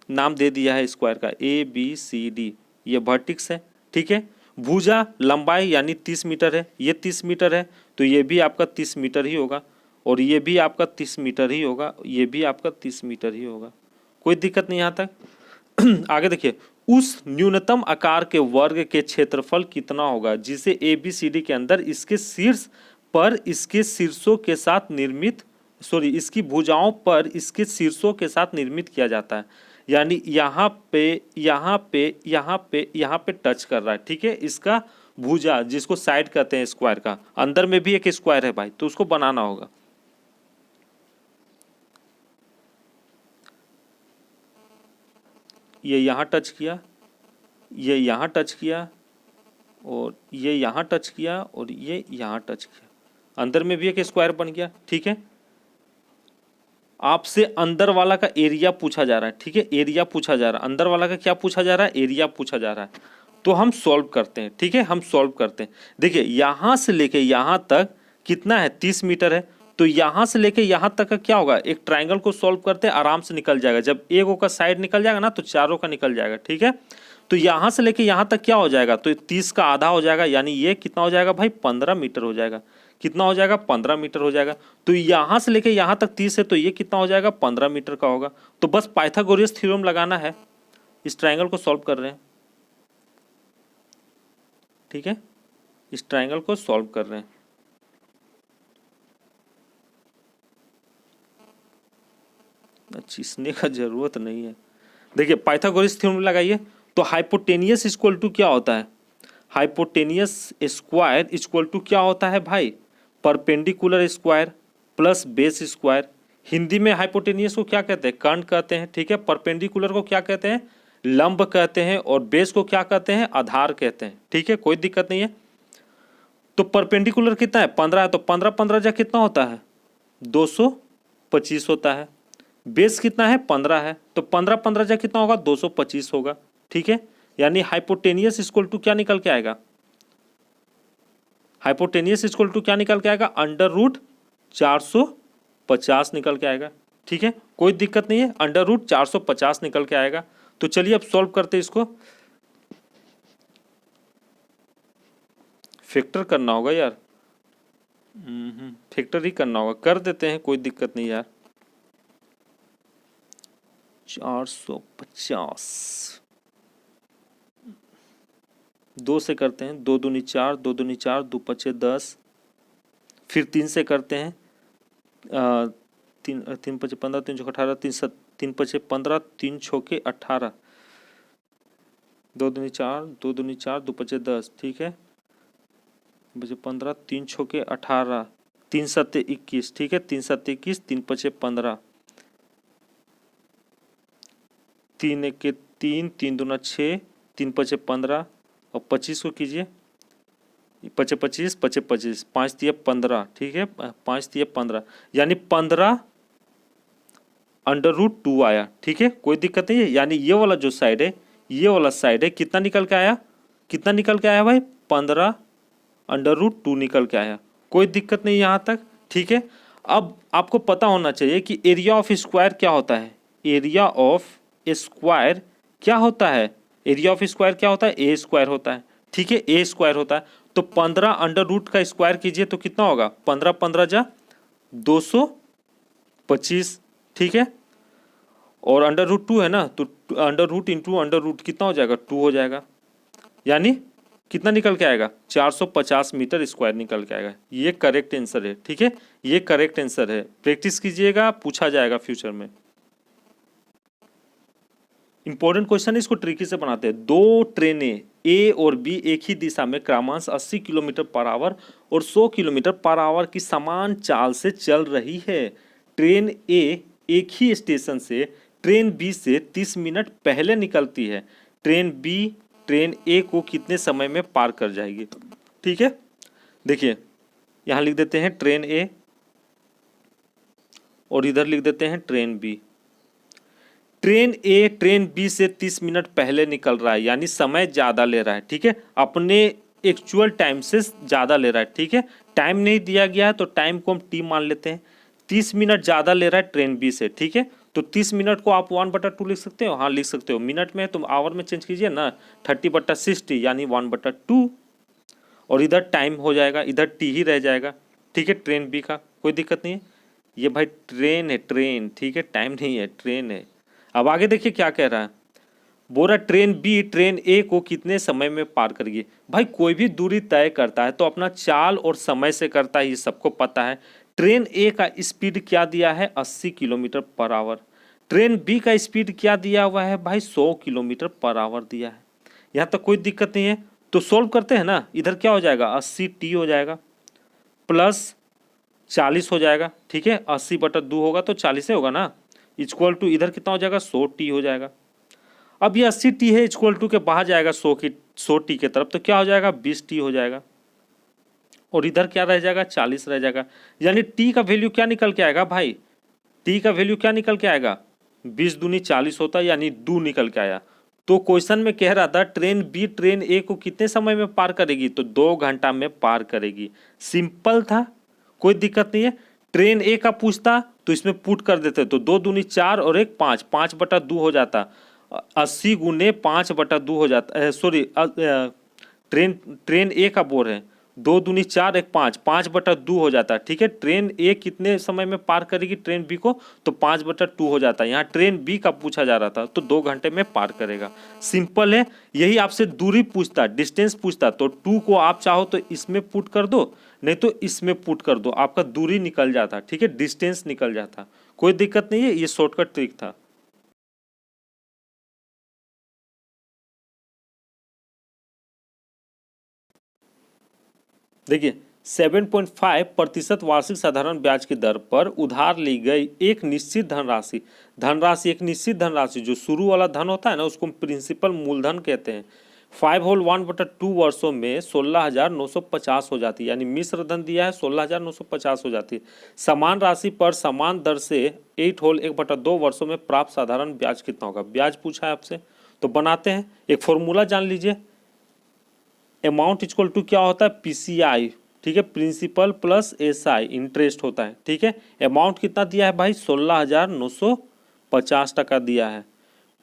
नाम दे दिया है स्क्वायर का, ABCD, ये वर्टिक्स है, ठीक है। भुजा लंबाई यानी 30 मीटर है, ये 30 मीटर है, तो ये भी आपका 30 मीटर ही होगा, और ये भी आपका 30 मीटर ही होगा, ये भी आपका 30 मीटर ही होगा, कोई दिक्कत नहीं यहाँ तक। आगे देखिए, उस न्यूनतम आकार के वर्ग के क्षेत्रफल कितना होगा जिसे ABCD के अंदर इसके शीर्ष पर इसके शीर्षों के साथ निर्मित, इसकी भुजाओं पर इसके शीर्षों के साथ निर्मित किया जाता है। यानी यहाँ पे यहाँ पे यहाँ पे यहाँ पे टच कर रहा है, ठीक है। इसका भुजा जिसको साइड कहते हैं स्क्वायर का, अंदर में भी एक स्क्वायर है भाई, तो उसको बनाना होगा। ये यहाँ टच किया, ये यहाँ टच किया, और ये यहाँ टच किया, और ये यहाँ टच किया, अंदर में भी एक स्क्वायर बन गया, ठीक है। आपसे अंदर वाला का एरिया पूछा जा रहा है, ठीक है, एरिया पूछा जा रहा है। अंदर वाला का क्या पूछा जा रहा है, एरिया पूछा जा रहा है। तो हम सॉल्व करते हैं, ठीक है, हम सॉल्व करते हैं। देखिए, यहाँ से लेके यहाँ तक कितना है, 30 मीटर है, तो यहाँ से लेके यहाँ तक का क्या होगा, एक ट्राइंगल को सॉल्व करते हैं, आराम से निकल जाएगा। जब एक का साइड निकल जाएगा ना, तो चारों का निकल जाएगा, ठीक है। तो यहाँ से लेके यहाँ तक क्या हो जाएगा, तो 30 का आधा हो जाएगा, यानी ये कितना हो जाएगा भाई, 15 मीटर हो जाएगा। कितना हो जाएगा, 15 मीटर हो जाएगा। तो यहाँ से लेके यहाँ तक 30 है, तो ये कितना हो जाएगा, 15 मीटर का होगा। तो बस पाइथागोरस थ्योरम लगाना है, इस ट्राइंगल को सॉल्व कर रहे हैं, ठीक है, इस ट्राइंगल को सॉल्व कर रहे हैं। खींचने का जरूरत नहीं है। देखिए, पाइथागोरस थ्योरम लगाइए, तो हाइपोटेनियस इक्वल टू क्या होता है, हाइपोटेनियस स्क्वायर इक्वल टू क्या होता है भाई, perpendicular square plus base square, Hindi में हाइपोटेनियस को क्या कहते हैं? कर्ण कहते हैं, ठीक है। परपेंडिकुलर को क्या कहते हैं? लंब कहते हैं। और बेस को क्या कहते हैं? आधार कहते हैं, ठीक है, कोई दिक्कत नहीं है। तो परपेंडिकुलर कितना है? 15 है, तो 15 15 जा कितना होता है? 225 होता है। बेस कितना है? 15 है, तो 15 15 जा कितना होगा? 225 होगा, ठीक है। यानी हाइपोटेनियस इक्वल टू क्या निकल के आएगा? हाइपोटेनियस इक्वल टू क्या निकल के आएगा? अंडर रूट 450 निकल के आएगा, ठीक है, कोई दिक्कत नहीं है। अंडर रूट 450 निकल के आएगा। तो चलिए अब सॉल्व करते हैं इसको। फैक्टर करना होगा यार, फैक्टर ही करना होगा, कर देते हैं, कोई दिक्कत नहीं यार। 450 2 से करते हैं, 2 दूनी 4, 2 दूनी 4, 2 पचे 10, फिर 3 से करते हैं, 3 पचे 15, 3 छः 18, 3 पचे 15, 3 छके 18, 2 दूनी 4, 2 दूनी 4, 2 पचे 10, ठीक है, बचे 15, 3 छके 18, 3 सत्ते 21, ठीक है, 3 सत्ते 21, 3 पचे 15, 3 एक के 3, 3 दूना 6, 3 पचे 15, और 25 को कीजिए, पचे 25, पचे 25, 5 दिया 15, ठीक है, 5 दिया 15, यानी 15 अंडर रूट 2 आया, ठीक है, कोई दिक्कत नहीं है। यानी ये वाला जो साइड है, ये वाला साइड है, कितना निकल के आया? कितना निकल के आया भाई? 15 अंडर रूट 2 निकल के आया, कोई दिक्कत नहीं यहाँ तक, ठीक है। अब आपको पता होना चाहिए कि एरिया ऑफ स्क्वायर क्या होता है। एरिया ऑफ स्क्वायर क्या होता है? एरिया ऑफ स्क्वायर क्या होता है? ए स्क्वायर होता है, ठीक है, ए स्क्वायर होता है। तो 15 अंडर रूट का स्क्वायर कीजिए तो कितना होगा? 15 15 जा 225, ठीक है, और अंडर रूट 2 है ना, तो under root into under root कितना हो जाएगा? 2 हो जाएगा, यानी कितना निकल के आएगा? 450 मीटर स्क्वायर निकल के आएगा। ये करेक्ट आंसर है, ठीक है, ये करेक्ट आंसर है। प्रैक्टिस कीजिएगा, पूछा जाएगा फ्यूचर में। इंपॉर्टेंट क्वेश्चन है, इसको ट्रिकी से बनाते हैं। दो ट्रेनें ए और बी एक ही दिशा में क्रमश 80 किलोमीटर पर आवर और 100 किलोमीटर पर आवर की समान चाल से चल रही है। ट्रेन ए एक ही स्टेशन से ट्रेन बी से 30 मिनट पहले निकलती है। ट्रेन बी ट्रेन ए को कितने समय में पार कर जाएगी? ठीक है, देखिए यहाँ लिख देते हैं ट्रेन ए और इधर लिख देते हैं ट्रेन बी। ट्रेन ए ट्रेन बी से 30 मिनट पहले निकल रहा है, यानी समय ज़्यादा ले रहा है, ठीक है, अपने एक्चुअल टाइम से ज़्यादा ले रहा है, ठीक है। टाइम नहीं दिया गया है तो टाइम को हम टी मान लेते हैं। 30 मिनट ज़्यादा ले रहा है ट्रेन बी से, ठीक है, तो 30 मिनट को आप 1/2 लिख सकते हो, हाँ लिख सकते हो। मिनट में तुम आवर में चेंज कीजिए ना, 30/60 यानी 1/2, और इधर टाइम हो जाएगा, इधर टी ही रह जाएगा, ठीक है, ट्रेन बी का, कोई दिक्कत नहीं है। ये भाई ट्रेन है, ट्रेन, ठीक है, टाइम नहीं है, ट्रेन है। अब आगे देखिए क्या कह रहा है, बोल रहा ट्रेन बी ट्रेन ए को कितने समय में पार करेगी। भाई कोई भी दूरी तय करता है तो अपना चाल और समय से करता है, ये सबको पता है। ट्रेन ए का स्पीड क्या दिया है? 80 kilometre per hour. Train B का स्पीड क्या दिया हुआ है भाई? 100 किलोमीटर पर आवर दिया है। यहाँ तक कोई दिक्कत नहीं है, तो सोल्व करते हैं ना। इधर क्या हो जाएगा? 80T हो जाएगा प्लस 40 हो जाएगा, ठीक है, 80/2 होगा तो 40 ही होगा ना, इक्वल टू इधर कितना हो जाएगा? 100T हो जाएगा। अब ये 80T है, इक्वल टू के बाहर जाएगा 100T के तरफ, तो क्या हो जाएगा? 20T हो जाएगा, और इधर क्या रह जाएगा? 40 रह जाएगा। यानी T का वैल्यू क्या निकल के आएगा भाई? T का वैल्यू क्या निकल के आएगा? 20 दूनी 40 होता है, यानी 2 निकल के आया। तो क्वेश्चन में कह रहा था ट्रेन बी ट्रेन ए को कितने समय में पार करेगी? तो 2 घंटा में पार करेगी। सिंपल था, कोई दिक्कत नहीं है। ट्रेन ए का पूछता तो इसमें पुट कर देते, तो 2 दूनी 4 और 1 5, 5/2 हो जाता, 80 गुने 5/2 हो जाता, सॉरी ट्रेन ट्रेन ए का बोर है, 2 दूनी 4 1 5, 5/2 हो जाता है, ठीक है। ट्रेन ए कितने समय में पार करेगी ट्रेन बी को? तो 5/2 हो जाता है। यहाँ ट्रेन बी का पूछा जा रहा था, तो 2 घंटे में पार करेगा। सिंपल है, यही आपसे दूरी पूछता, डिस्टेंस पूछता, तो 2 को आप चाहो तो इसमें पुट कर दो, नहीं तो इसमें पुट कर दो, आपका दूरी निकल जाता, ठीक है, डिस्टेंस निकल जाता, कोई दिक्कत नहीं है। ये शॉर्टकट ट्रिक था। देखिए 7.5% वार्षिक साधारण ब्याज की दर पर उधार ली गई एक निश्चित धनराशि एक निश्चित धनराशि जो शुरू वाला धन होता है ना उसको प्रिंसिपल मूलधन कहते हैं। 5/1/2 वर्षों में 16,950 हो जाती है, यानी मिश्र धन दिया है 16,950 हो जाती है। समान राशि पर समान दर से 8/1/2 वर्षों में प्राप्त साधारण ब्याज कितना होगा? ब्याज पूछा है आपसे, तो बनाते हैं। एक फॉर्मूला जान लीजिए, अमाउंट इक्वल टू क्या होता है? PCI, ठीक है, प्रिंसिपल प्लस SI इंटरेस्ट होता है, ठीक है। अमाउंट कितना दिया है भाई? 16,950 टका दिया है।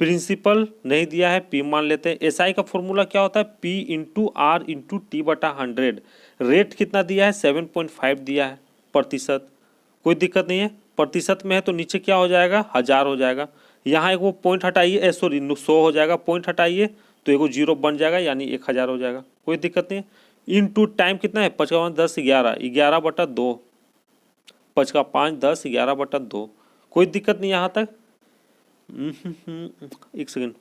प्रिंसिपल नहीं दिया है, P मान लेते हैं। SI का फॉर्मूला क्या होता है? P into R into T/100। Rate कितना दिया है? 7.5 दिया है प्रतिशत। कोई दिक्कत नहीं है, प्रतिशत में है तो नीचे क्या हो जाएगा? 1000 हो जाएगा। यहाँ एक वो पॉइंट हटाइए, सॉरी 100 हो जाएगा, पॉइंट हटाइए तो एक जीरो बन जाएगा, यानी 1000 हो जाएगा। कोई दिक्कत नहीं है। इनटू टाइम कितना है? 5 का 10 11, 11/2, 5 का 5 10, 11/2। कोई दिक्कत नहीं यहाँ तक। एक सेकेंड,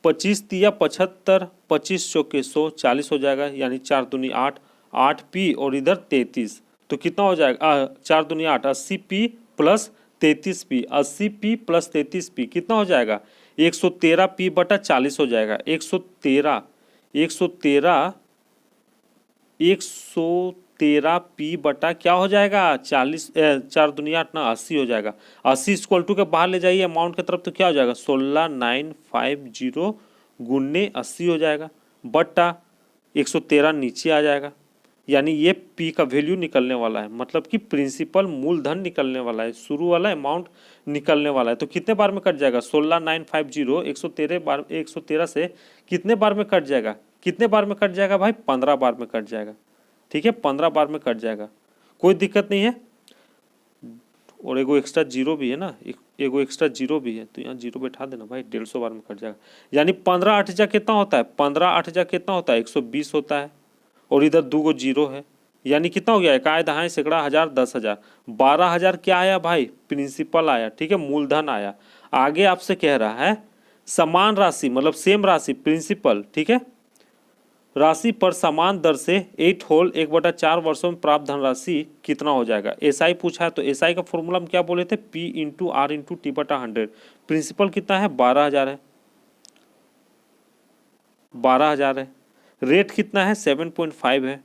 25 तिया 75, 25 चौके 100, 40 हो जाएगा, यानी 4 दूनी 8, 8P और इधर 33, तो कितना हो जाएगा? 4 दूनी 8, 80P plus 33P, 80P plus 33P कितना हो जाएगा? 113P/40 हो जाएगा। 113P बटा क्या हो जाएगा? 40, 4 दूनी 8 ना 80 हो जाएगा। 80 इक्वल टू के बाहर ले जाइए अमाउंट की तरफ, तो क्या हो जाएगा? 16,950 गुने 80 हो जाएगा, बटा 113 नीचे आ जाएगा, यानी ये P का वैल्यू निकलने वाला है, मतलब कि प्रिंसिपल मूलधन निकलने वाला है, शुरू वाला अमाउंट निकलने वाला है। तो कितने बार में कट जाएगा? 16,950 113 से कितने बार में कट जाएगा? कितने बार में कट जाएगा भाई? 15 बार में कट जाएगा, ठीक है, 15 बार में कट जाएगा। कोई दिक्कत नहीं है। और एगो एक्स्ट्रा जीरो भी है ना, एगो एक्स्ट्रा जीरो भी है, तो यहाँ जीरो बैठा देना भाई, 150 बार में कट जाएगा। यानी 15 8 जा कितना होता है? 15 8 जा कितना होता है? 120 होता है। और इधर 2 गो जीरो है, यानी कितना हो गया? इकाई दहाई सैकड़ा हजार 10,000, 12,000 क्या आया भाई? प्रिंसिपल आया, ठीक है, मूलधन आया। आगे आपसे कह रहा है समान राशि, मतलब सेम राशि प्रिंसिपल, ठीक है, राशि पर समान दर से 8/1/4 वर्षों में प्राप्त धनराशि कितना हो जाएगा? SI पूछा है, तो SI का फॉर्मूला हम क्या बोले थे? P into R into T/100। Principal कितना है? 12,000 है, 12,000 है। रेट कितना है? 7.5 है।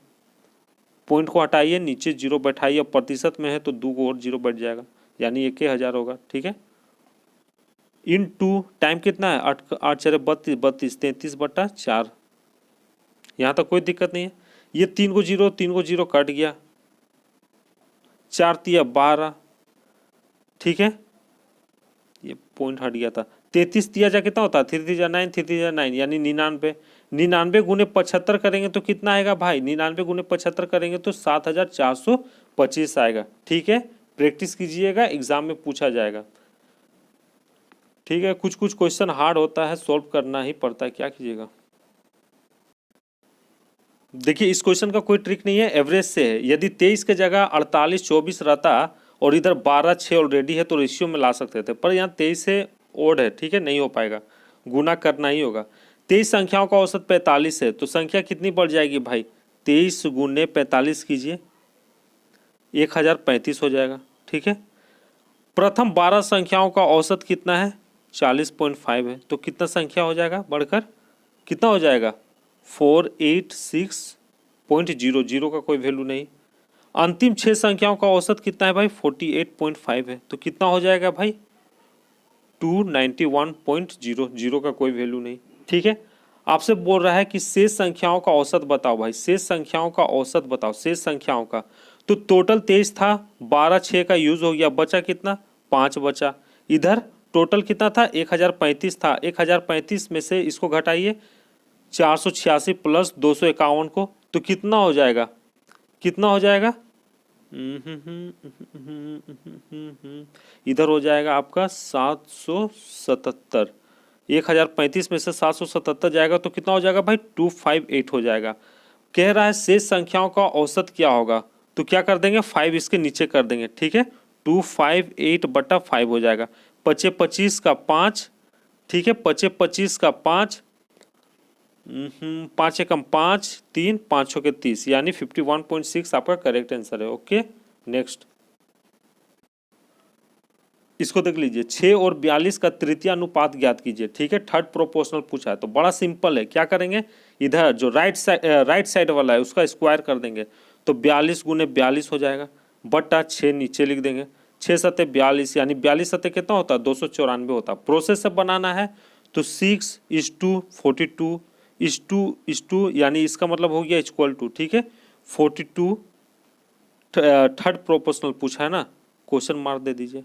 पॉइंट को हटाइए, नीचे जीरो बैठाइए, प्रतिशत में है तो 2 को और जीरो बैठ जाएगा, यानी 1,000 होगा, ठीक है। इन टू टाइम कितना है? 8 8 4 32, 32 33/4। यहाँ तक कोई दिक्कत नहीं है। ये 3 को जीरो कट गया, 4 तिया 12, ठीक है, ये पॉइंट हट गया था। 33 तिया जा कितना होता है? 3 3 9, 3 3 9, यानी 99। 99 गुने 75 करेंगे तो कितना आएगा भाई? 99 गुने 75 करेंगे तो 7,425 आएगा, ठीक है। प्रैक्टिस कीजिएगा, एग्जाम में पूछा जाएगा, ठीक है। कुछ कुछ क्वेश्चन हार्ड होता है, सॉल्व करना ही पड़ता है, क्या कीजिएगा। देखिए इस क्वेश्चन का कोई ट्रिक नहीं है, एवरेज से है। यदि 23 के जगह 48 24 रहता और इधर 12 6 ऑलरेडी है तो रेशियो में ला सकते थे, पर यहाँ 23 से ओड है, ठीक है, नहीं हो पाएगा, गुना करना ही होगा। 23 संख्याओं का औसत 45 है, तो संख्या कितनी बढ़ जाएगी भाई? 23 गुने 45 कीजिए, 1035 हो जाएगा, ठीक है। प्रथम 12 संख्याओं का औसत कितना है? 40.5 है, तो कितना संख्या हो जाएगा बढ़कर? कितना हो जाएगा? 486.00 का कोई वैल्यू नहीं। अंतिम 6 संख्याओं का औसत कितना है भाई? 48.5 है, तो कितना हो जाएगा भाई? 291.00 का कोई वैल्यू नहीं, ठीक है। आपसे बोल रहा है कि शेष संख्याओं का औसत बताओ भाई, शेष संख्याओं का औसत बताओ, शेष संख्याओं का। तो टोटल 23 था, 12 6 का यूज हो गया, बचा कितना? 5 बचा। इधर टोटल कितना था? 1035 था, 1035 में से इसको घटाइए 486 प्लस 251 को, तो कितना हो जाएगा? कितना हो जाएगा? इधर हो जाएगा आपका 777। 1035 में से 777 जाएगा तो कितना हो जाएगा भाई? 258 हो जाएगा। कह रहा है शेष संख्याओं का औसत क्या होगा, तो क्या कर देंगे? 5 इसके नीचे कर देंगे, ठीक है। 258/5 हो जाएगा। 25 25 का 5, ठीक है, 25 25 का 5, पाँच एकम 5, 3, 5 छः के 30, यानी 51.6 आपका करेक्ट आंसर है। ओके नेक्स्ट, इसको देख लीजिए, 6 और 42 का तृतीय अनुपात ज्ञात कीजिए। ठीक है, थर्ड प्रोपोर्शनल पूछा है तो बड़ा सिंपल है, क्या करेंगे, इधर जो राइट साइड वाला है उसका स्क्वायर कर देंगे, तो 42 गुने 42 हो जाएगा, बट्टा 6 नीचे लिख देंगे, 6 सत्ते 42, यानी 42 सत्ते कितना होता है, 294 होता है। प्रोसेस से बनाना है तो 6:42 यानी इसका मतलब हो गया इक्वल टू, ठीक है, 42, थर्ड प्रोपोर्शनल पूछा है ना, क्वेश्चन मार्क दे दीजिए,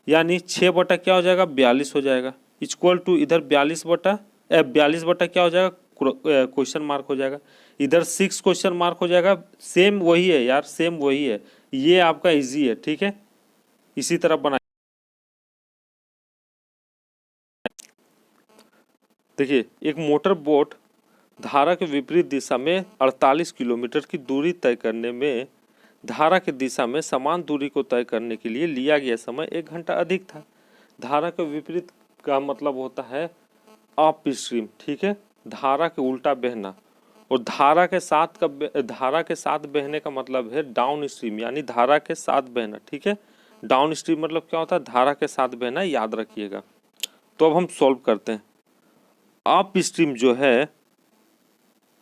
यानी 6 बटा क्या हो जाएगा, 42 हो जाएगा, इक्वल टू इधर 42 बटा क्या हो जाएगा, क्वेश्चन मार्क हो जाएगा, इधर 6 क्वेश्चन मार्क हो जाएगा। सेम वही है यार, सेम वही है, ये आपका इजी है। ठीक है, इसी तरह बना, देखिए, एक मोटर बोट धारा के विपरीत दिशा में 48 किलोमीटर की दूरी तय करने में धारा की दिशा में समान दूरी को तय करने के लिए लिया गया समय 1 घंटा अधिक था। धारा के विपरीत का मतलब होता है अप स्ट्रीम, ठीक है, धारा के उल्टा बहना, और धारा के साथ बहने का मतलब है डाउन स्ट्रीम, यानी धारा के साथ बहना। ठीक है, डाउन स्ट्रीम मतलब क्या होता है, धारा के साथ बहना, याद रखिएगा। तो अब हम सॉल्व करते हैं। अप स्ट्रीम जो है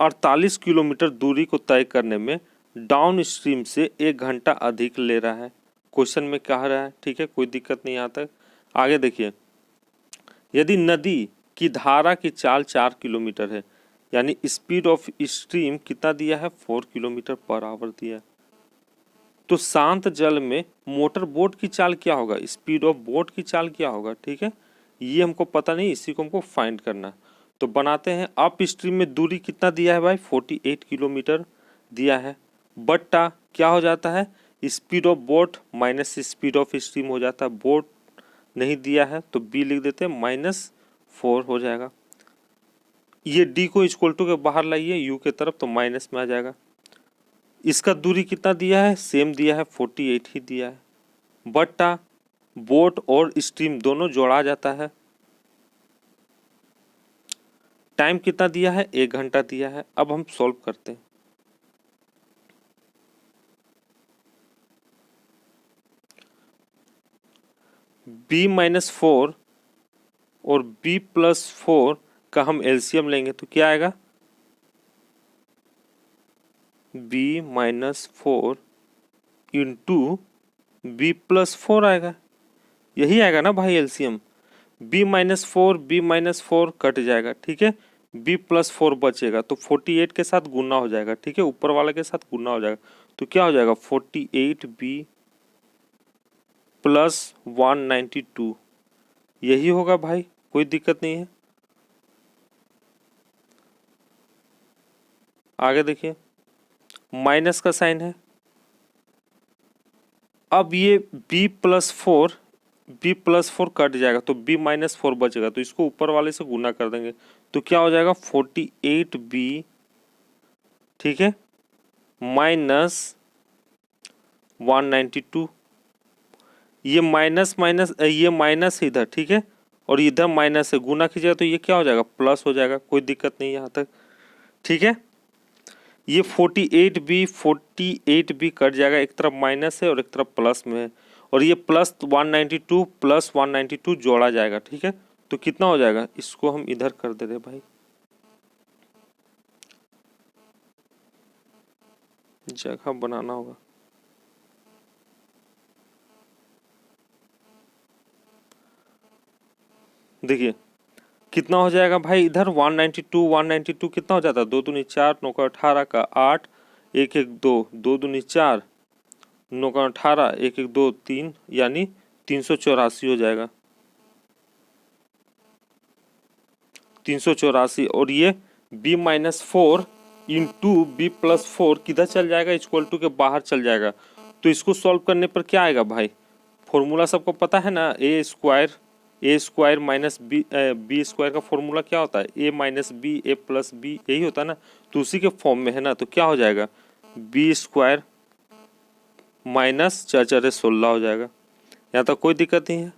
48 किलोमीटर दूरी को तय करने में डाउन स्ट्रीम से 1 घंटा अधिक ले रहा है, क्वेश्चन में कह रहा है। ठीक है, कोई दिक्कत नहीं, यहाँ तक आगे देखिए, यदि नदी की धारा की चाल 4 किलोमीटर है, यानी स्पीड ऑफ स्ट्रीम कितना दिया है, 4 किलोमीटर पर आवर दिया है, तो शांत जल में मोटर बोट की चाल क्या होगा, स्पीड ऑफ बोट की चाल क्या होगा। ठीक है, ये हमको पता नहीं, इसी को हमको फाइंड करना है। तो बनाते हैं, अप स्ट्रीम में दूरी कितना दिया है भाई, 48 किलोमीटर दिया है, बट्टा क्या हो जाता है, speed of boat minus speed of stream हो जाता है, बोट नहीं दिया है तो बी लिख देते हैं, -4 हो जाएगा। ये डी को इक्वल टू के बाहर लाइए यू के तरफ, तो माइनस में आ जाएगा। इसका दूरी कितना दिया है, सेम दिया है, 48 ही दिया है, बट्टा बोट और स्ट्रीम दोनों जोड़ा जाता है, टाइम कितना दिया है, 1 घंटा दिया है। अब हम सॉल्व करते हैं, b-4 और b+4 का हम एलसीएम लेंगे तो क्या आएगा, b-4 इंटू b+4 आएगा, यही आएगा ना भाई एलसीएम। b-4 कट जाएगा, ठीक है, b+4 बचेगा, तो 48 के साथ गुना हो जाएगा। ठीक है, ऊपर वाले के साथ गुना हो जाएगा, तो क्या हो जाएगा, 48b + 192, यही होगा भाई, कोई दिक्कत नहीं है। आगे देखिए, माइनस का साइन है, अब ये b+4 कट जाएगा, तो b-4 बचेगा, तो इसको ऊपर वाले से गुना कर देंगे, तो क्या हो जाएगा, 48b, ठीक है, -192, ये माइनस माइनस, ये माइनस इधर, ठीक है, और इधर माइनस है, गुना कीजिएगा तो ये क्या हो जाएगा, प्लस हो जाएगा, कोई दिक्कत नहीं यहाँ तक। ठीक है, ये 48b कट जाएगा, एक तरफ माइनस है और एक तरफ प्लस में है, और ये +192 + 192 जोड़ा जाएगा। ठीक है, तो कितना हो जाएगा, इसको हम इधर कर दे रहे भाई, जगह बनाना होगा। देखिए कितना हो जाएगा भाई, इधर 192 कितना हो जाता है, 2 दूनी 4, 9 का 18 का 8, 1 1 2, 2 दूनी 4, 9 का 18, 1 1 2 3, यानी 384 हो जाएगा, 384। और ये b-4 इंटू b+4 किधर चल जाएगा, इक्वल टू के बाहर चल जाएगा, तो इसको सॉल्व करने पर क्या आएगा भाई, फॉर्मूला सबको पता है ना, ए स्क्वायर माइनस बी स्क्वायर का फॉर्मूला क्या होता है, a - b a + b, यही होता है ना, तो उसी के फॉर्म में है ना, तो क्या हो जाएगा, b² - 4×4 = 16 हो जाएगा। यहाँ तक कोई दिक्कत नहीं है।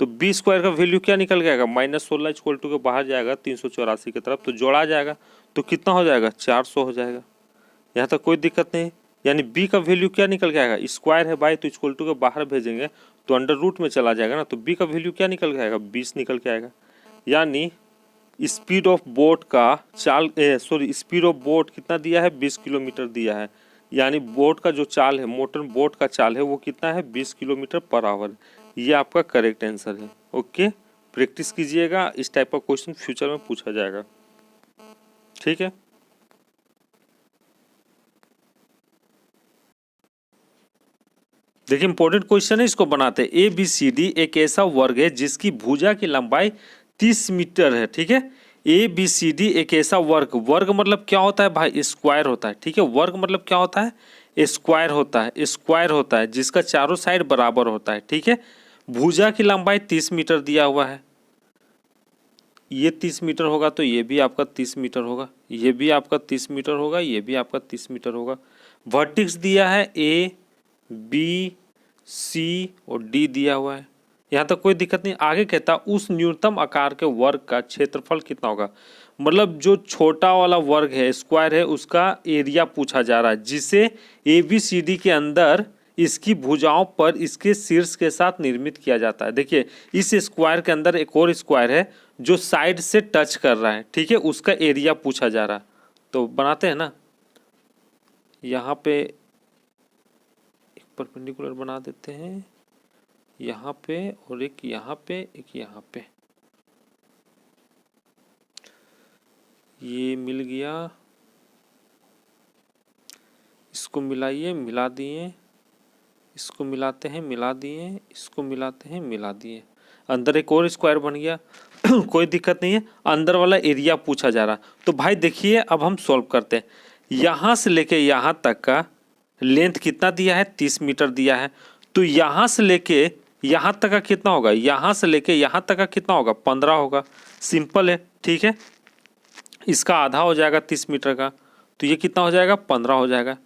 तो बी स्क्वायर का वैल्यू क्या निकल के आएगा, -16 इक्वल टू के बाहर जाएगा 384 की तरफ, तो जोड़ा जाएगा तो कितना हो जाएगा, 400 हो जाएगा। यहाँ तक कोई दिक्कत नहीं। यानी बी का वैल्यू क्या निकल के आएगा, स्क्वायर है भाई तो इक्वल टू के बाहर भेजेंगे तो अंडर रूट में चला जाएगा ना, तो बी का वैल्यू क्या निकल के आएगा, 20 निकल के आएगा। यानी स्पीड ऑफ बोट का स्पीड ऑफ बोट कितना दिया है, 20 किलोमीटर दिया है। यानी बोट का जो चाल है, मोटर बोट का चाल है वो कितना है, 20 किलोमीटर पर आवर। ये आपका करेक्ट आंसर है। ओके, प्रैक्टिस कीजिएगा, इस टाइप का क्वेश्चन फ्यूचर में पूछा जाएगा। ठीक है, देखिए इंपॉर्टेंट क्वेश्चन है, इसको बनाते हैं। ABCD एक ऐसा वर्ग है जिसकी भुजा की लंबाई 30 मीटर है। ठीक है, ABCD एक ऐसा वर्ग, वर्ग मतलब क्या होता है भाई, स्क्वायर होता है। ठीक है, वर्ग मतलब क्या होता है, स्क्वायर होता है, स्क्वायर होता है जिसका चारों साइड बराबर होता है। ठीक है, भुजा की लंबाई 30 मीटर दिया हुआ है, ये 30 मीटर होगा तो ये भी आपका 30 मीटर होगा, ये भी आपका 30 मीटर होगा, ये भी आपका 30 मीटर होगा। वर्टेक्स दिया है ABC और D दिया हुआ है, यहाँ तक कोई दिक्कत नहीं। आगे कहता उस न्यूनतम आकार के वर्ग का क्षेत्रफल कितना होगा, मतलब जो छोटा वाला वर्ग है, स्क्वायर है, उसका एरिया पूछा जा रहा है, जिसे ABCD के अंदर इसकी भुजाओं पर इसके शीर्ष के साथ निर्मित किया जाता है। देखिए इस स्क्वायर के अंदर एक और स्क्वायर है जो साइड से टच कर रहा है। ठीक है, उसका एरिया पूछा जा रहा है, तो बनाते हैं ना। यहाँ पे एक परपेंडिकुलर बना देते हैं, यहाँ पे और एक यहाँ पे, एक यहाँ पे, ये मिल गया, इसको मिलाइए, मिला दिए, इसको मिलाते हैं, मिला दिए, इसको मिलाते हैं, मिला दिए, अंदर एक और स्क्वायर बन गया। कोई दिक्कत नहीं है, अंदर वाला एरिया पूछा जा रहा। तो भाई देखिए अब हम सॉल्व करते हैं। यहाँ से लेके यहाँ तक का लेंथ कितना दिया है, 30 मीटर दिया है, तो यहाँ से लेके यहाँ तक का कितना होगा, यहाँ से लेके यहाँ तक का कितना होगा, 15 होगा। सिंपल है। ठीक है, इसका आधा हो जाएगा 30 मीटर का, तो ये कितना हो जाएगा, 15 हो जाएगा।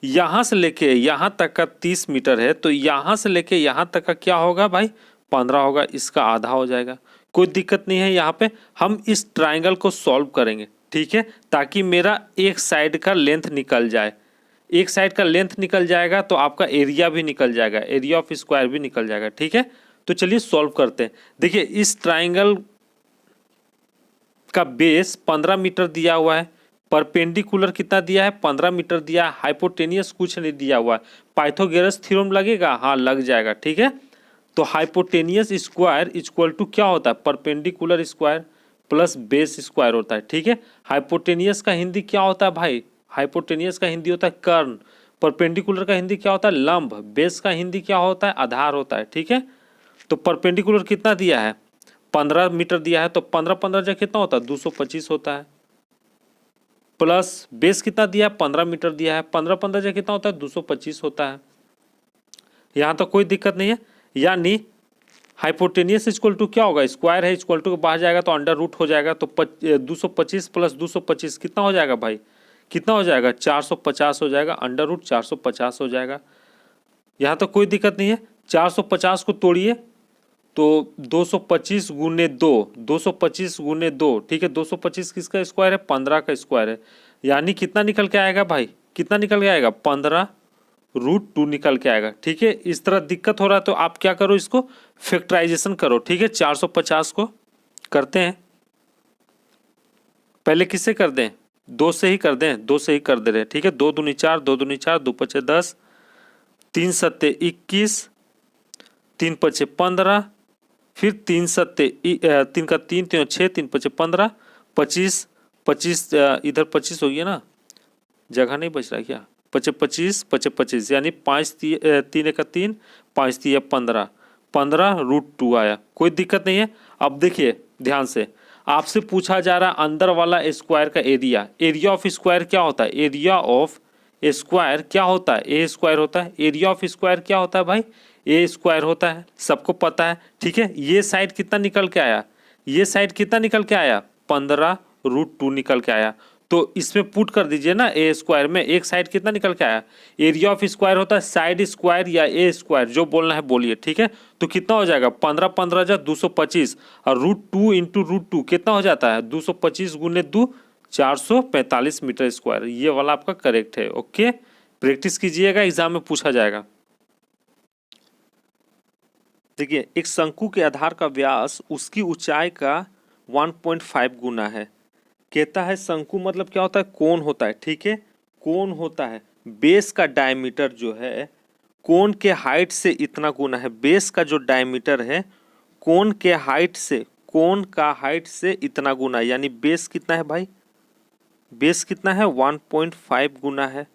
यहाँ से लेके यहाँ तक का 30 मीटर है, तो यहाँ से लेके यहाँ तक का क्या होगा भाई, 15 होगा, इसका आधा हो जाएगा। कोई दिक्कत नहीं है। यहाँ पे हम इस ट्राइंगल को सॉल्व करेंगे। ठीक है, ताकि मेरा एक साइड का लेंथ निकल जाए, एक साइड का लेंथ निकल जाएगा तो आपका एरिया भी निकल जाएगा, एरिया ऑफ स्क्वायर भी निकल जाएगा। ठीक है, तो चलिए सॉल्व करते हैं। देखिए इस ट्राइंगल का बेस 15 मीटर दिया हुआ है, परपेंडिकुलर कितना दिया है, 15 मीटर दिया है, हाइपोटेनियस कुछ नहीं दिया हुआ है। पाइथागोरस थ्योरम लगेगा, हाँ लग जाएगा। ठीक है, तो हाइपोटेनियस स्क्वायर इक्वल टू क्या होता है, perpendicular square plus base square होता है। ठीक है, हाइपोटेनियस का हिंदी क्या होता है भाई, हाइपोटेनियस का हिंदी होता है कर्ण, परपेंडिकुलर का हिंदी क्या होता है, लंब, बेस का हिंदी क्या होता है, आधार होता है। ठीक है, तो परपेंडिकुलर कितना दिया है, 15 मीटर दिया है, तो 15 जगह कितना होता है, 225 होता है, प्लस बेस कितना दिया है, 15 मीटर दिया है, 15 जगह कितना होता है, 225 होता है। यहाँ तो कोई दिक्कत नहीं है। यानी हाइपोटेनियस इक्वल टू क्या होगा, स्क्वायर है, इक्वल टू के बाहर जाएगा तो अंडर रूट हो जाएगा, तो 225 प्लस 225 कितना हो जाएगा भाई, कितना हो जाएगा, 450 हो जाएगा, अंडर रूट 450 हो जाएगा। यहाँ तो कोई दिक्कत नहीं है। 450 को तोड़िए तो 225 गुने 2, 225 गुने 2। ठीक है, 225 किसका स्क्वायर है, 15 का स्क्वायर है। यानी कितना निकल के आएगा भाई, कितना निकल के आएगा, 15√2 निकल के आएगा। ठीक है, इस तरह दिक्कत हो रहा है तो आप क्या करो, इसको फैक्टराइजेशन करो। ठीक है, 450 को करते हैं, पहले किससे कर दें, 2 से ही कर दें, 2 से ही कर दे रहे हैं। ठीक है, 2 दूनी 4, 2 दूनी 4, 2 पचे 10, 3 सत्ते 21, 3 पचे 15, फिर 3 सत्ते 3 का 3 3 6, 3 पचे 15, 25 25 इधर 25 हो गया ना, जगह नहीं बच रहा क्या, पचे 25 पचे 25, यानी 5 3 का 3, 5 3 15, 15√2 आया। कोई दिक्कत नहीं है। अब देखिए ध्यान से, आपसे पूछा जा रहा अंदर वाला स्क्वायर का एरिया, एरिया ऑफ स्क्वायर क्या होता है, एरिया ऑफ स्क्वायर क्या होता है, ए स्क्वायर होता है। एरिया ऑफ स्क्वायर क्या होता है भाई, ए स्क्वायर होता है, सबको पता है। ठीक है, ये साइड कितना निकल के आया, ये साइड कितना निकल के आया, 15√2 निकल के आया। तो इसमें पुट कर दीजिए ना ए स्क्वायर में, एक साइड कितना निकल के आया, एरिया ऑफ स्क्वायर होता है साइड स्क्वायर या ए स्क्वायर, जो बोलना है बोलिए, ठीक है। तो कितना हो जाएगा 15 15 जा 225 और √2 इंटू √2 कितना हो जाता है 225 गुने 2 445 मीटर स्क्वायर। ये वाला आपका करेक्ट है। ओके, प्रैक्टिस कीजिएगा, एग्जाम में पूछा जाएगा। देखिए, एक शंकु के आधार का व्यास उसकी ऊंचाई का 1.5 गुना है। कहता है शंकु मतलब क्या होता है, कोन होता है, ठीक है, कोन होता है। बेस का डायमीटर जो है कोन के हाइट से इतना गुना है। बेस का जो डायमीटर है कोन के हाइट से, कोन का हाइट से इतना गुना, यानी बेस कितना है भाई, बेस कितना है 1.5 गुना है,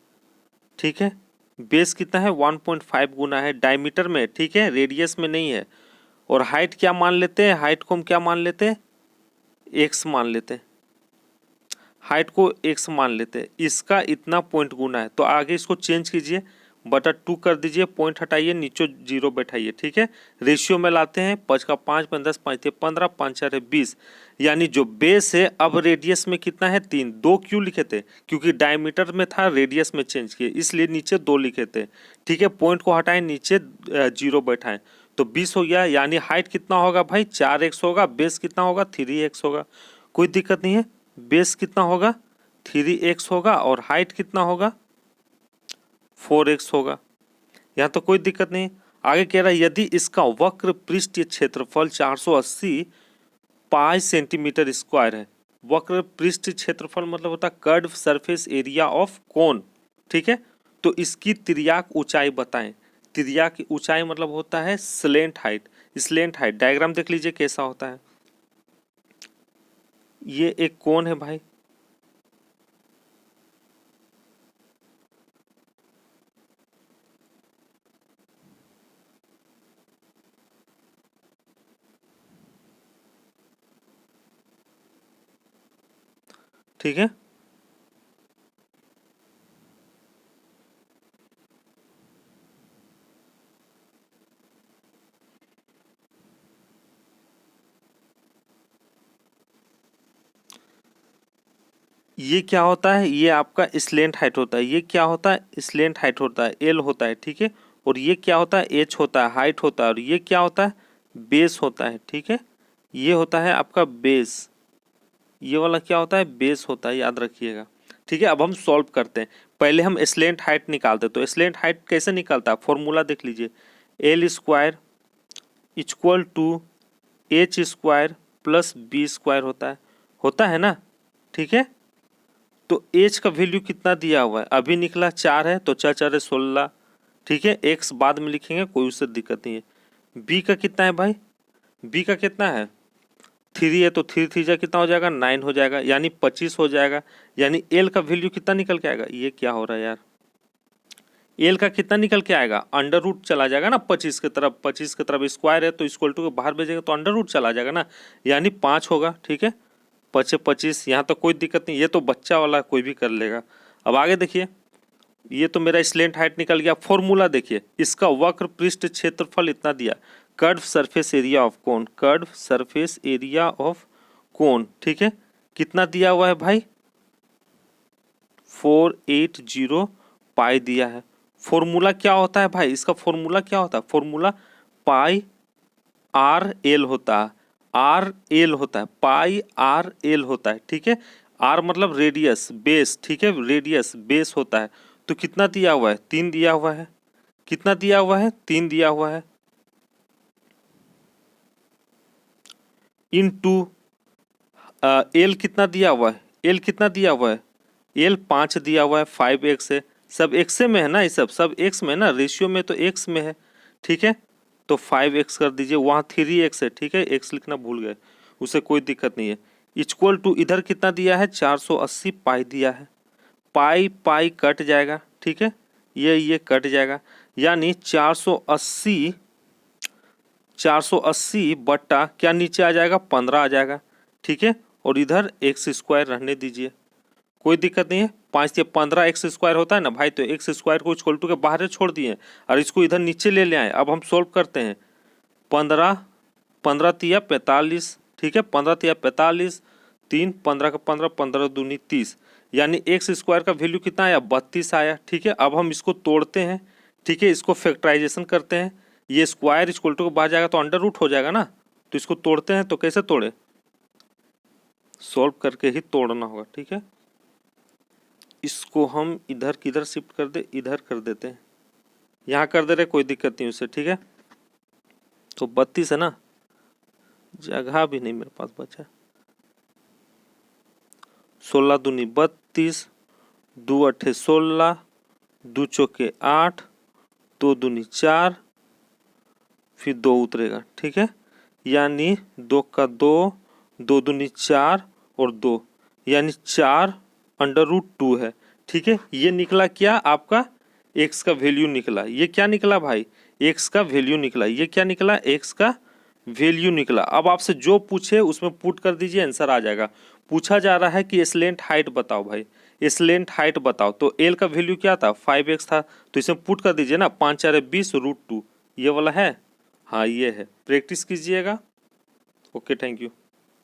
ठीक है। बेस कितना है 1.5 गुना है डायमीटर में, ठीक है, रेडियस में नहीं है। और हाइट क्या मान लेते हैं, हाइट को हम क्या मान लेते हैं, एक्स मान लेते हैं, हाइट को एक्स मान लेते हैं। इसका इतना पॉइंट गुना है, तो आगे इसको चेंज कीजिए, बटा 2 कर दीजिए, पॉइंट हटाइए, नीचे 0 बैठाइए, ठीक है। रेशियो में लाते हैं, 5 का 5 5 10 5 15 5 4 20, यानी जो बेस है अब रेडियस में कितना है 3। 2 क्यों लिखे थे, क्योंकि डायमीटर में था, रेडियस में चेंज किए, इसलिए नीचे 2 लिखे थे, ठीक है। पॉइंट को हटाएं, नीचे 0 बैठाएं, तो 20 हो गया। यानी हाइट कितना होगा भाई 4x होगा, बेस कितना होगा 3x होगा। कोई दिक्कत नहीं है, बेस कितना होगा 3x होगा और हाइट कितना होगा 4x होगा। यहाँ तो कोई दिक्कत नहीं। आगे कह रहा है यदि इसका वक्र पृष्ठीय क्षेत्रफल 480 पाई सेंटीमीटर स्क्वायर है। वक्र पृष्ठ क्षेत्रफल मतलब होता है curve surface area of cone, ठीक है। तो इसकी तिर्यक ऊंचाई बताएं। तिर्यक की ऊंचाई मतलब होता है slant height. Slant height diagram देख लीजिए कैसा होता है। ये एक कोन है भाई, ठीक है। ये क्या होता है, ये आपका स्लेंट हाइट होता है। ये क्या होता है, स्लेंट हाइट होता है, एल होता है, ठीक है। और ये क्या होता है, एच होता है, हाइट होता है। और ये क्या होता है, बेस होता है, ठीक है। ये होता है आपका बेस, ये वाला क्या होता है, बेस होता है, याद रखिएगा, ठीक है। अब हम सॉल्व करते हैं। पहले हम स्लेंट हाइट निकालते हैं। तो स्लेंट हाइट कैसे निकलता है, फॉर्मूला देख लीजिए, L square equal to H square plus B square होता है ना, ठीक है। तो एच का वैल्यू कितना दिया हुआ है, अभी निकला 4 है, तो 4 4 16, ठीक है। एक्स बाद में लिखेंगे, कोई उससे दिक्कत नहीं है। बी का कितना है भाई, बी का कितना है 3 है, तो 3 3 जा कितना हो जाएगा 9 हो जाएगा, यानी 25 हो जाएगा। यानी एल का वैल्यू कितना निकल के आएगा, ये क्या हो रहा है यार, एल का कितना निकल के आएगा, अंडर रूट चला जाएगा ना 25 की तरफ, 25 की तरफ स्क्वायर है तो इक्वल टू के बाहर भेजेगा तो अंडर रूट चला जाएगा ना, यानी 5 होगा, ठीक है। 5 25, यहाँ तो कोई दिक्कत नहीं, ये तो बच्चा वाला कोई भी कर लेगा। अब आगे देखिए, ये तो मेरा स्लेंट हाइट निकल गया। फॉर्मूला देखिए, इसका वक्र पृष्ठ क्षेत्रफल इतना दिया, curve surface area of cone, curve surface area of cone, ठीक है। कितना दिया हुआ है भाई 480 पाई दिया है। फॉर्मूला क्या होता है भाई, इसका फॉर्मूला क्या होता है, फॉर्मूला पाई आर एल होता है, आर एल होता है, पाई आर एल होता है, ठीक है। आर मतलब रेडियस, बेस, ठीक है, रेडियस बेस होता है। तो कितना दिया हुआ है 3 दिया हुआ है, कितना दिया हुआ है 3 दिया हुआ है, इनटू एल कितना दिया हुआ है, एल कितना दिया हुआ है, एल 5 दिया हुआ है, 5x है, सब एक्स में है ना, ये सब एक्स में है ना, रेशियो में तो एक्स में है, ठीक है। तो 5x कर दीजिए, वहाँ 3x है, ठीक है, x लिखना भूल गए, उसे कोई दिक्कत नहीं है। इक्वल टू इधर कितना दिया है 480 पाई दिया है, पाई पाई कट जाएगा, ठीक है, ये कट जाएगा, यानी 480 बट्टा क्या नीचे आ जाएगा 15 आ जाएगा, ठीक है। और इधर एक्स स्क्वायर रहने दीजिए, कोई दिक्कत नहीं है। 5 या 15 एक्स स्क्वायर होता है ना भाई, तो एक्स स्क्वायर को इक्वल टू के बाहर छोड़ दिए और इसको इधर नीचे ले आए। अब हम सोल्व करते हैं, 15 15 तिया 45, ठीक है, 15 तिया 45, 3 15 का 15 15 दूनी 30, यानी एक्स स्क्वायर का वैल्यू कितना आया 32 आया। ठीक है, अब हम इसको तोड़ते हैं। ठीक है, इसको फैक्टराइजेशन करते हैं। ये स्क्वायर इक्वल टू बाहर जाएगा तो अंडर रूट हो जाएगा ना, तो इसको तोड़ते हैं। तो कैसे तोड़े, सॉल्व करके ही तोड़ना होगा। ठीक है, इसको हम इधर किधर शिफ्ट कर दे, इधर कर देते हैं, यहाँ कर दे रहे, कोई दिक्कत नहीं उससे। ठीक है, तो 32 है ना, जगह भी नहीं मेरे पास बचा। 16 दूनी 32, 2 अठे 16, 2 चौके 8, 2 दूनी 4, फिर 2 उतरेगा। ठीक है, यानी 2 का 2, 2 दूनी 4 और 2, यानी 4 अंडर रूट 2 है। ठीक है, ये निकला क्या आपका x का वैल्यू निकला। ये क्या निकला भाई, x का वैल्यू निकला। ये क्या निकला, x का वैल्यू निकला। अब आपसे जो पूछे उसमें पुट कर दीजिए, आंसर आ जाएगा। पूछा जा रहा है कि स्लेंट हाइट बताओ भाई, स्लेंट हाइट बताओ, तो l का वैल्यू क्या था 5x था, तो इसमें पुट कर दीजिए ना, 5 4 20 √2, ये वाला है। हाँ ये है, प्रैक्टिस कीजिएगा। Okay, thank you.